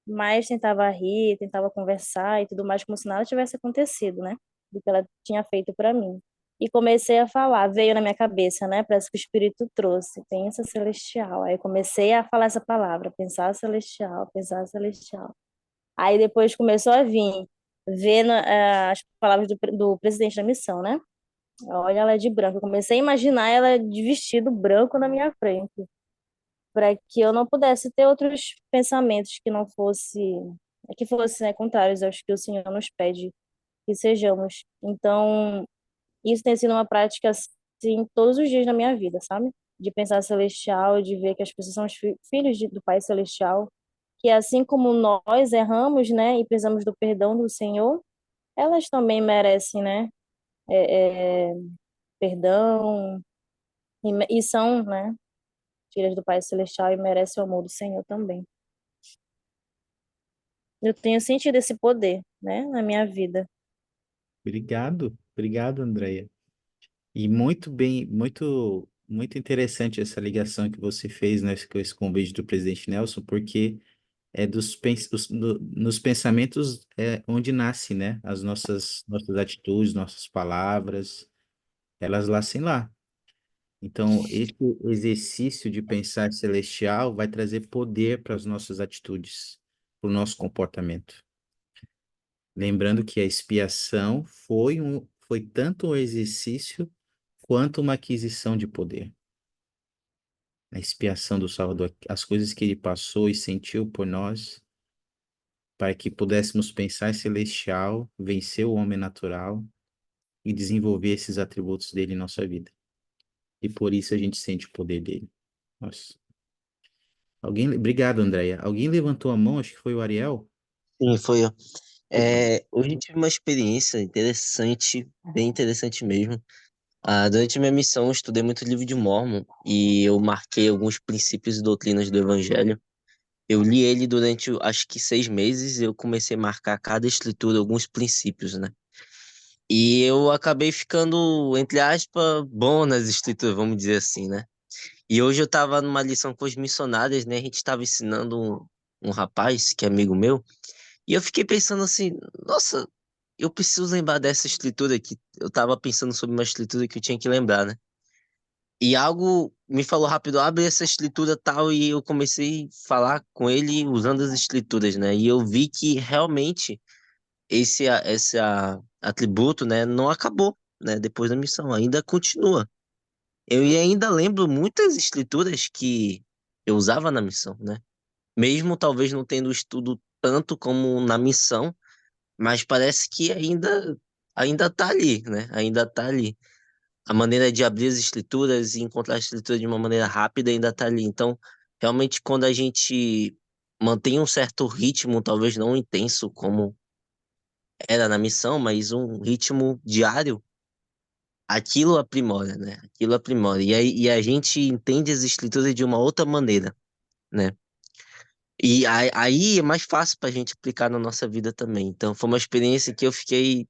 Mas tentava rir, tentava conversar e tudo mais, como se nada tivesse acontecido, né? Do que ela tinha feito pra mim. E comecei a falar, veio na minha cabeça, né? Parece que o Espírito trouxe, pensa celestial. Aí comecei a falar essa palavra, pensar celestial, pensar celestial. Aí depois começou a vir, vendo as palavras do presidente da missão, né? Olha ela de branco. Eu comecei a imaginar ela de vestido branco na minha frente, para que eu não pudesse ter outros pensamentos que fossem, né, contrários aos que o Senhor nos pede que sejamos. Então, isso tem sido uma prática assim todos os dias na minha vida, sabe? De pensar celestial, de ver que as pessoas são os filhos do Pai Celestial, que assim como nós erramos, né, e precisamos do perdão do Senhor, elas também merecem, né, é, perdão e são, né, filhas do Pai Celestial e merecem o amor do Senhor também. Eu tenho sentido esse poder, né, na minha vida. Obrigado, obrigado, Andréia. E muito bem, muito interessante essa ligação que você fez, né, com esse convite do presidente Nelson, porque é nos pensamentos é onde nasce, né, as nossas atitudes, nossas palavras, elas nascem lá. Então, esse exercício de pensar celestial vai trazer poder para as nossas atitudes, para o nosso comportamento. Lembrando que a expiação foi tanto um exercício quanto uma aquisição de poder. A expiação do Salvador, as coisas que ele passou e sentiu por nós, para que pudéssemos pensar celestial, vencer o homem natural e desenvolver esses atributos dele em nossa vida. E por isso a gente sente o poder dele. Nossa. Obrigado, Andréia. Alguém levantou a mão, acho que foi o Ariel. Sim, foi eu. Hoje eu tive uma experiência interessante, bem interessante mesmo. Durante minha missão, eu estudei muito o livro de Mórmon e eu marquei alguns princípios e doutrinas do Evangelho. Eu li ele durante, acho que 6 meses, e eu comecei a marcar cada escritura alguns princípios, né? E eu acabei ficando, entre aspas, bom nas escrituras, vamos dizer assim, né? E hoje eu estava numa lição com os missionários, né? A gente estava ensinando um rapaz, que é amigo meu, e eu fiquei pensando assim, nossa, eu preciso lembrar dessa escritura aqui. Eu estava pensando sobre uma escritura que eu tinha que lembrar, né? E algo me falou rápido, abre essa escritura tal, e eu comecei a falar com ele usando as escrituras, né? E eu vi que realmente esse atributo, né, não acabou, né, depois da missão, ainda continua. Eu ainda lembro muitas escrituras que eu usava na missão, né? Mesmo talvez não tendo estudo tanto como na missão, mas parece que ainda tá ali, né? Ainda tá ali. A maneira de abrir as escrituras e encontrar a escritura de uma maneira rápida ainda tá ali. Então, realmente, quando a gente mantém um certo ritmo, talvez não intenso como era na missão, mas um ritmo diário, aquilo aprimora, né? Aquilo aprimora. E a gente entende as escrituras de uma outra maneira, né? E aí é mais fácil para a gente aplicar na nossa vida também. Então, foi uma experiência que eu fiquei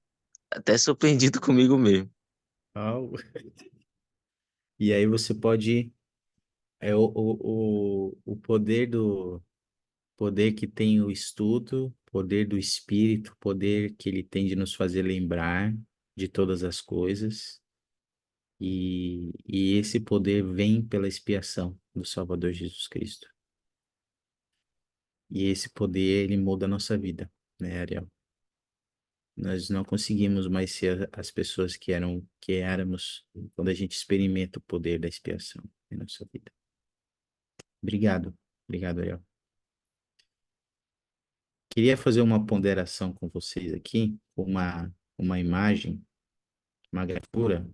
até surpreendido comigo mesmo. Au. E aí você pode, o poder que tem o estudo, poder do Espírito, poder que ele tem de nos fazer lembrar de todas as coisas, e esse poder vem pela expiação do Salvador Jesus Cristo. E esse poder, ele muda a nossa vida, né, Ariel? Nós não conseguimos mais ser as pessoas que éramos quando a gente experimenta o poder da expiação em nossa vida. Obrigado, obrigado, Ariel. Queria fazer uma ponderação com vocês aqui, com uma imagem, uma gravura.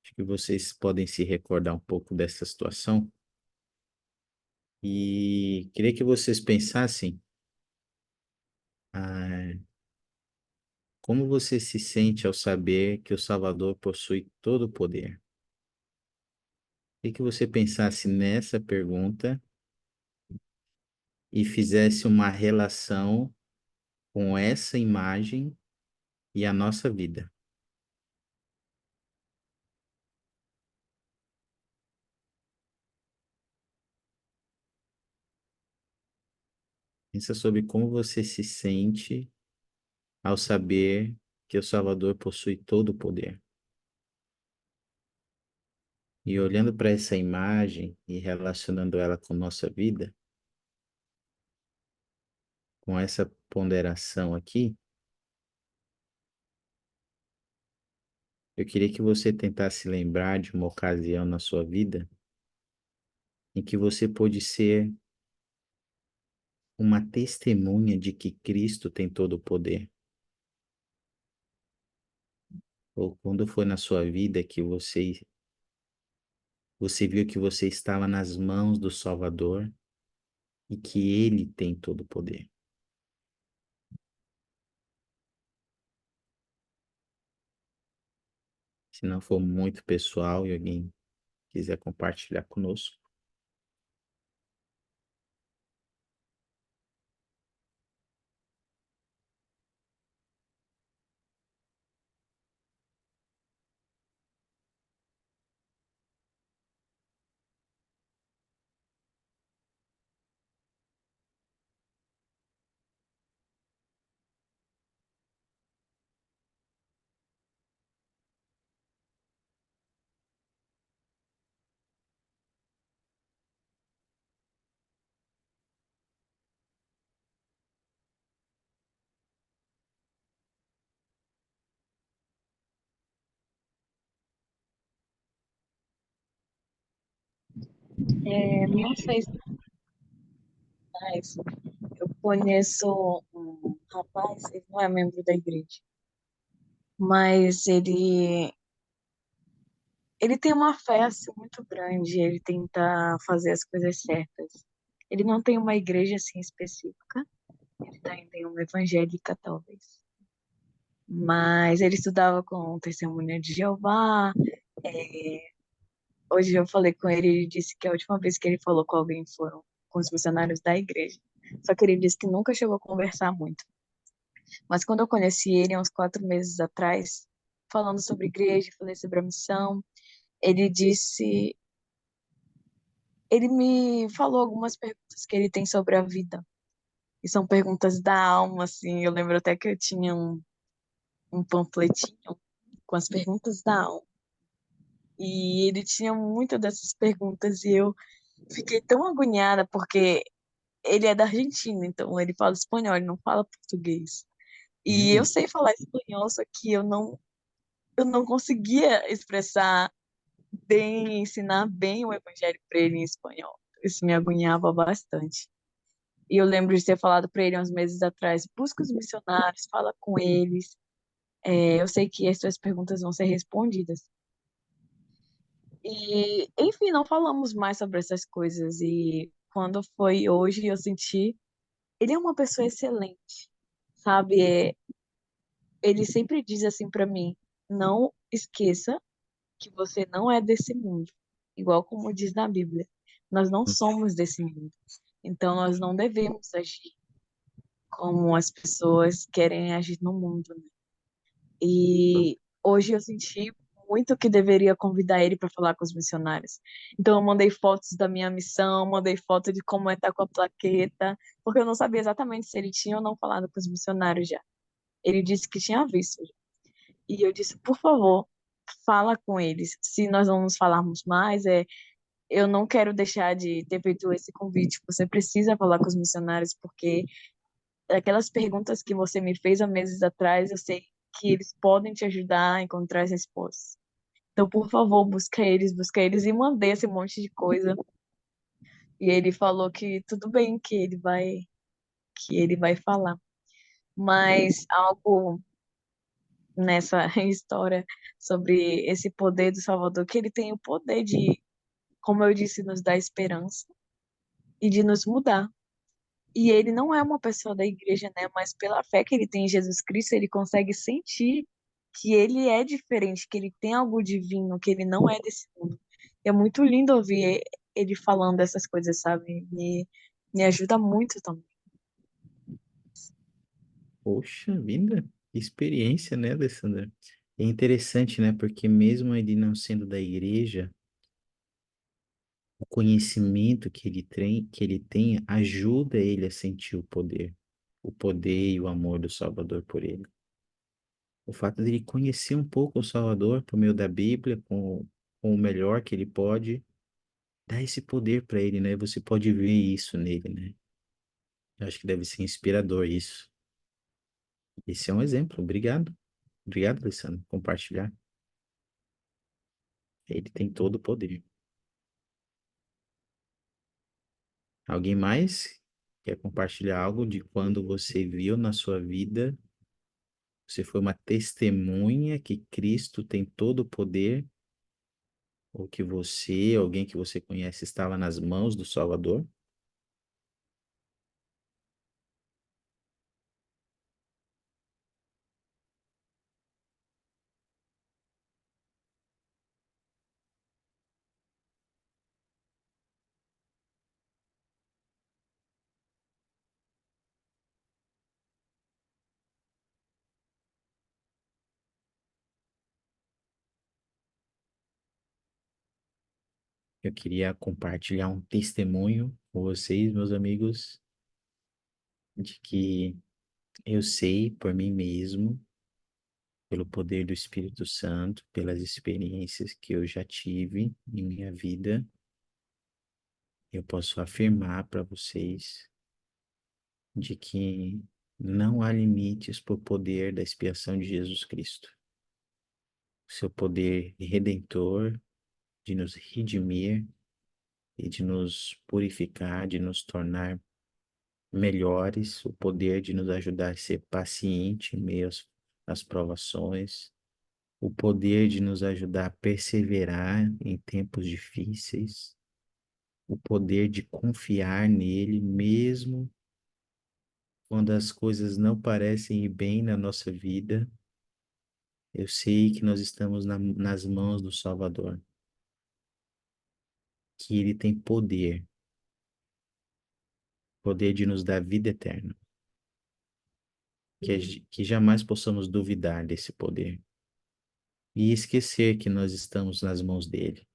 Acho que vocês podem se recordar um pouco dessa situação. E queria que vocês pensassem, ah, como você se sente ao saber que o Salvador possui todo o poder. Queria que você pensasse nessa pergunta e fizesse uma relação com essa imagem e a nossa vida. Pensa sobre como você se sente ao saber que o Salvador possui todo o poder. E olhando para essa imagem e relacionando ela com nossa vida, com essa ponderação aqui, eu queria que você tentasse lembrar de uma ocasião na sua vida em que você pôde ser uma testemunha de que Cristo tem todo o poder. Ou quando foi na sua vida que você viu que você estava nas mãos do Salvador e que Ele tem todo o poder. Se não for muito pessoal e alguém quiser compartilhar conosco. Não sei se mais. Eu conheço um rapaz, ele não é membro da igreja, mas ele tem uma fé assim, muito grande, ele tenta fazer as coisas certas. Ele não tem uma igreja assim específica, ele tá em uma evangélica talvez. Mas ele estudava com Testemunha de Jeová. é, Hoje eu falei com ele, ele disse que a última vez que ele falou com alguém foram com os missionários da igreja. Só que ele disse que nunca chegou a conversar muito. Mas quando eu conheci ele, há uns 4 meses atrás, falando sobre igreja, falei sobre a missão, ele disse, ele me falou algumas perguntas que ele tem sobre a vida. E são perguntas da alma, assim. Eu lembro até que eu tinha um panfletinho com as perguntas da alma. E ele tinha muitas dessas perguntas e eu fiquei tão agoniada porque ele é da Argentina, então ele fala espanhol, ele não fala português. E eu Hum, sei falar espanhol, só que eu não conseguia expressar bem, ensinar bem o evangelho para ele em espanhol. Isso me agoniava bastante. E eu lembro de ter falado para ele uns meses atrás: busca os missionários, fala com eles. Eu sei que as suas perguntas vão ser respondidas. E, enfim, não falamos mais sobre essas coisas. E quando foi hoje, eu senti. Ele é uma pessoa excelente, sabe? Ele sempre diz assim para mim: não esqueça que você não é desse mundo, igual como diz na Bíblia. Nós não somos desse mundo. Então, nós não devemos agir como as pessoas querem agir no mundo, né? E hoje eu senti muito que deveria convidar ele para falar com os missionários. Então, eu mandei fotos da minha missão, mandei foto de como é estar com a plaqueta, porque eu não sabia exatamente se ele tinha ou não falado com os missionários já. Ele disse que tinha visto. E eu disse, por favor, fala com eles. Se nós não nos falarmos mais, eu não quero deixar de ter feito esse convite. Você precisa falar com os missionários, porque aquelas perguntas que você me fez há meses atrás, eu sei que eles podem te ajudar a encontrar as respostas. Então, por favor, busca eles e mandei esse monte de coisa. E ele falou que tudo bem, que ele vai falar. Mas algo nessa história sobre esse poder do Salvador, que ele tem o poder de, como eu disse, nos dar esperança e de nos mudar. E ele não é uma pessoa da igreja, né? Mas pela fé que ele tem em Jesus Cristo, ele consegue sentir que ele é diferente, que ele tem algo divino, que ele não é desse mundo. É muito lindo ouvir ele falando essas coisas, sabe? Me ajuda muito também. poxa vida, que experiência, né, Alessandra? É interessante, né, porque mesmo ele não sendo da igreja, o conhecimento que ele tem ajuda ele a sentir o poder e o amor do Salvador por ele. O fato de ele conhecer um pouco o Salvador por meio da Bíblia, com o melhor que ele pode, dá esse poder para ele, né? Você pode ver isso nele, né? Eu acho que deve ser inspirador isso. Esse é um exemplo. Obrigado. Obrigado, Alessandro, por compartilhar. Ele tem todo o poder. Alguém mais quer compartilhar algo de quando você viu na sua vida, você foi uma testemunha que Cristo tem todo o poder, ou que você, alguém que você conhece, estava nas mãos do Salvador? Eu queria compartilhar um testemunho com vocês, meus amigos, de que eu sei por mim mesmo, pelo poder do Espírito Santo, pelas experiências que eu já tive em minha vida, eu posso afirmar para vocês de que não há limites para o poder da expiação de Jesus Cristo. O seu poder redentor de nos redimir e de nos purificar, de nos tornar melhores, o poder de nos ajudar a ser paciente em meio às provações, o poder de nos ajudar a perseverar em tempos difíceis, o poder de confiar nele mesmo quando as coisas não parecem ir bem na nossa vida. Eu sei que nós estamos nas mãos do Salvador, que ele tem poder de nos dar vida eterna, que jamais possamos duvidar desse poder e esquecer que nós estamos nas mãos dele.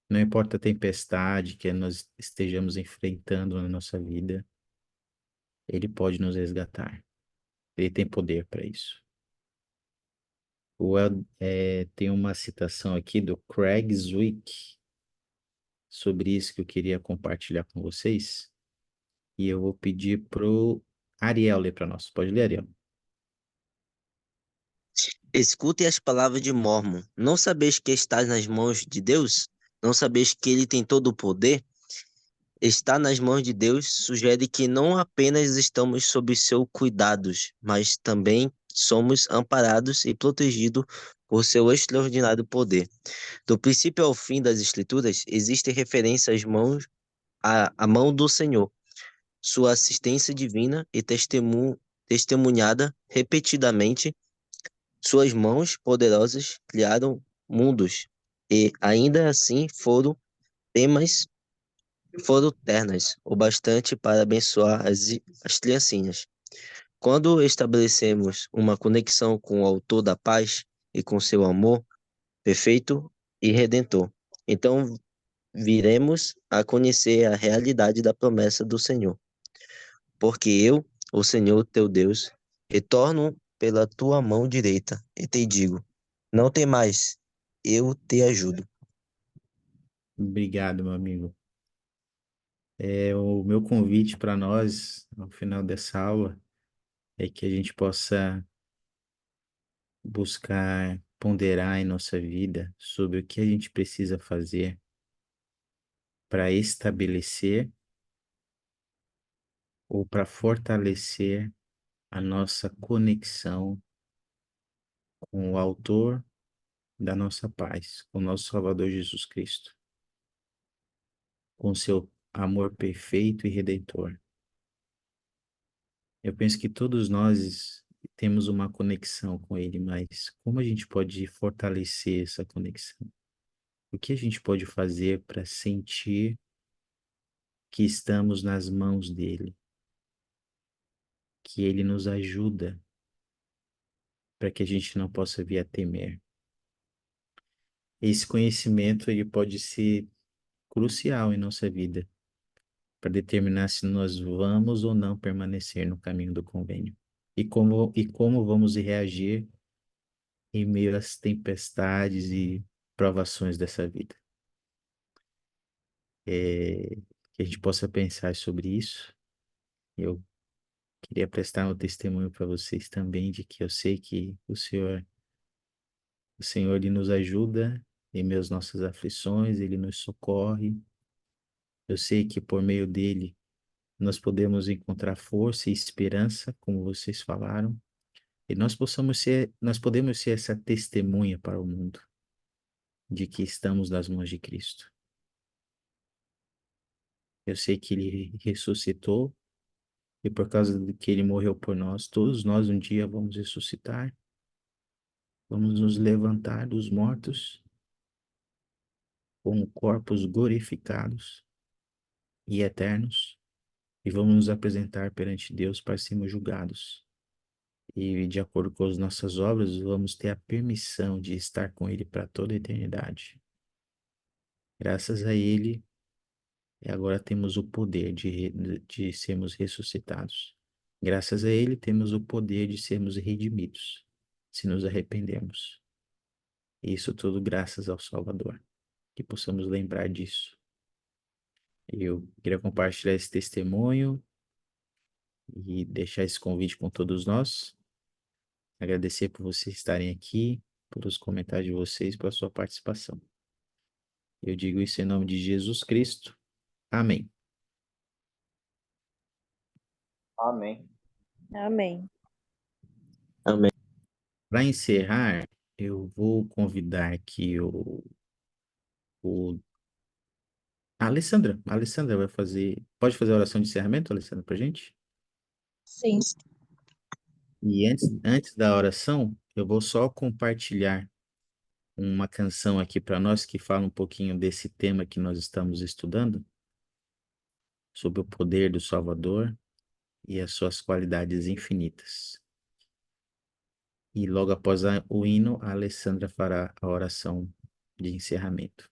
Não importa a tempestade que nós estejamos enfrentando na nossa vida, ele pode nos resgatar. Ele tem poder para isso. Tem uma citação aqui do Craig Zwick sobre isso que eu queria compartilhar com vocês. E eu vou pedir pro Ariel ler para nós. Pode ler, Ariel? Escute as palavras de Mormon. Não sabeis que estás nas mãos de Deus? Não sabeis que ele tem todo o poder? Estar nas mãos de Deus sugere que não apenas estamos sob seus cuidados, mas também somos amparados e protegidos por seu extraordinário poder. Do princípio ao fim das Escrituras, existe referência às mãos, à mão do Senhor, sua assistência divina e testemunhada repetidamente. Suas mãos poderosas criaram mundos e ainda assim temas, foram ternas o bastante para abençoar as criancinhas. Quando estabelecemos uma conexão com o Autor da paz e com seu amor perfeito e redentor, então viremos a conhecer a realidade da promessa do Senhor. Porque eu, o Senhor teu Deus, retorno pela tua mão direita e te digo: não temais, eu te ajudo. Obrigado, meu amigo. O meu convite para nós, no final dessa aula, é que a gente possa buscar ponderar em nossa vida sobre o que a gente precisa fazer para estabelecer ou para fortalecer a nossa conexão com o Autor da nossa paz, com o nosso Salvador Jesus Cristo, com seu amor perfeito e redentor. Eu penso que todos nós temos uma conexão com Ele, mas como a gente pode fortalecer essa conexão? O que a gente pode fazer para sentir que estamos nas mãos dele, que ele nos ajuda para que a gente não possa vir a temer? Esse conhecimento ele pode ser crucial em nossa vida para determinar se nós vamos ou não permanecer no caminho do convênio e como vamos reagir em meio às tempestades e provações dessa vida. Que a gente possa pensar sobre isso. Eu Queria prestar um testemunho para vocês também de que eu sei que o Senhor, ele nos ajuda em meio às nossas aflições, ele nos socorre. Eu sei que por meio dele nós podemos encontrar força e esperança, como vocês falaram, e nós podemos ser essa testemunha para o mundo de que estamos nas mãos de Cristo. Eu sei que ele ressuscitou e por causa de que ele morreu por nós, todos nós um dia vamos ressuscitar, vamos nos levantar dos mortos com corpos glorificados e eternos e vamos nos apresentar perante Deus para sermos julgados. E de acordo com as nossas obras, vamos ter a permissão de estar com Ele para toda a eternidade. Graças a Ele, agora temos o poder de sermos ressuscitados. Graças a Ele, temos o poder de sermos redimidos, se nos arrependermos. Isso tudo graças ao Salvador. Que possamos lembrar disso. Eu queria compartilhar esse testemunho e deixar esse convite com todos nós. Agradecer por vocês estarem aqui, pelos comentários de vocês, pela sua participação. Eu digo isso em nome de Jesus Cristo. Amém. Amém. Amém. Amém. Para encerrar, eu vou convidar aqui a Alessandra. A Alessandra pode fazer a oração de encerramento, Alessandra, para a gente? Sim. E antes da oração, eu vou só compartilhar uma canção aqui para nós que fala um pouquinho desse tema que nós estamos estudando, sobre o poder do Salvador e as suas qualidades infinitas. E logo após o hino, a Alessandra fará a oração de encerramento.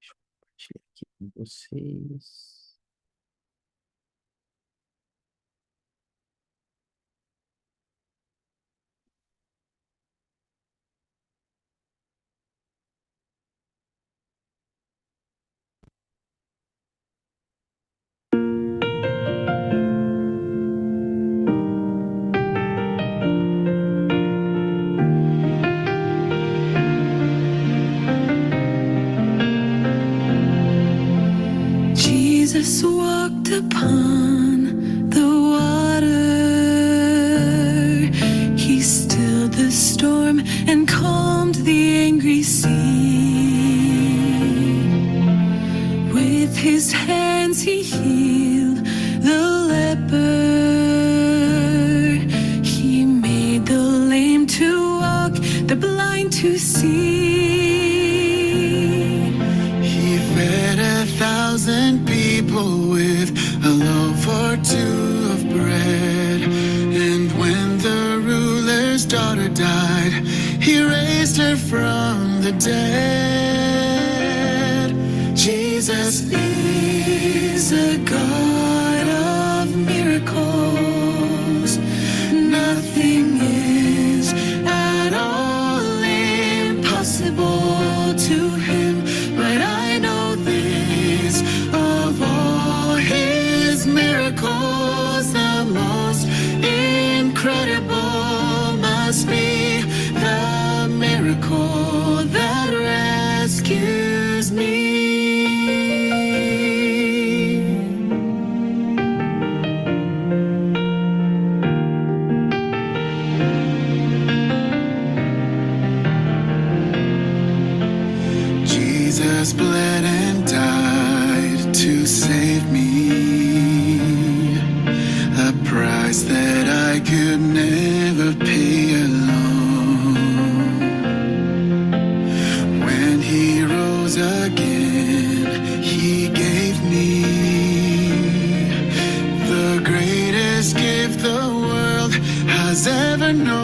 Deixa eu compartilhar aqui com vocês. Jesus walked upon the water. He stilled the storm and calmed the angry sea. With his hands he healed the leper. He made the lame to walk, the blind to see. He fed 1,000 people with a loaf or two of bread. And when the ruler's daughter died, he raised her from the dead. Jesus is a God of miracles. Nothing is at all impossible to him. But I know this, of all his miracles, the most incredible must be the miracle that rescues me. Jesus bled and died to save me, a price that I could never pay alone. When he rose again, he gave me the greatest gift the world has ever known.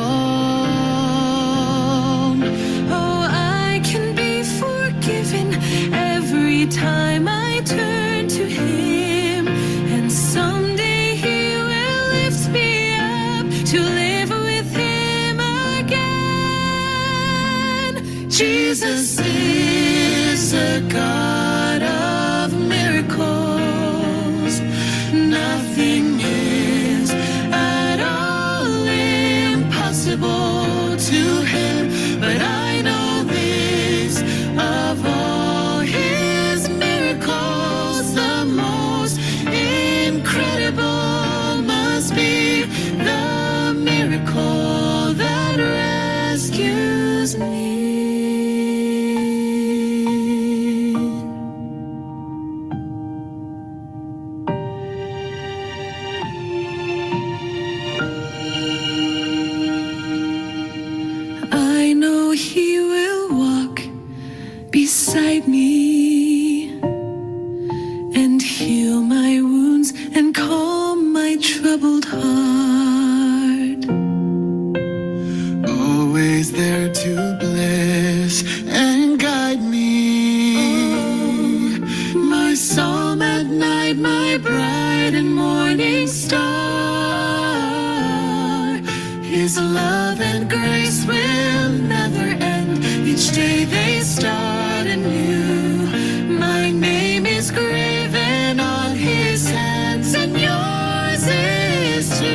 Oh, I can be forgiven every time I turn to him. And someday he will lift me up to live with him again. Jesus is a God of miracles. Nothing is at all impossible to him. But I know this, of all his miracles, the most incredible must be the miracle that rescues me. I know he will walk beside me and heal my wounds and calm my troubled heart. Always there to bless and guide me. My psalm at night, my bright and morning star. His love and grace will never end. Each day they start anew. My name is graven on his hands, and yours is too.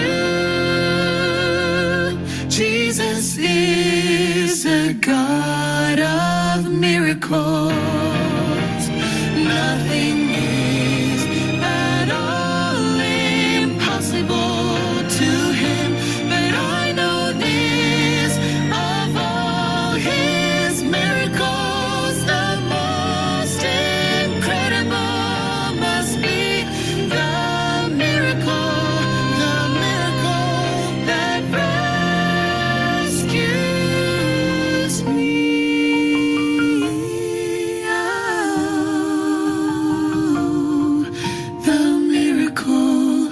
Jesus is a God of miracles. Nothing is at all impossible to him. But I know this, of all his miracles, the most incredible must be the miracle that rescues me. Oh, the miracle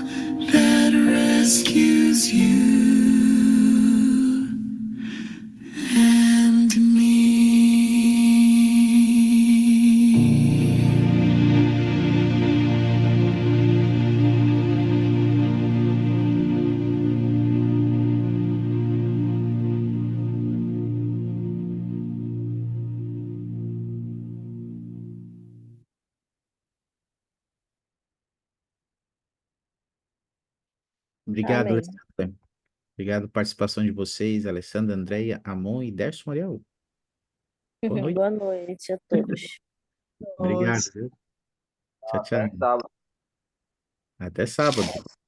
that rescues you and me. Obrigado, Amém. Alessandra. Obrigado pela participação de vocês, Alessandra, Andréia, Amon e Derson Ariel. Boa noite. Boa noite a todos. Obrigado, viu? Tchau, tchau. Até sábado. Até sábado.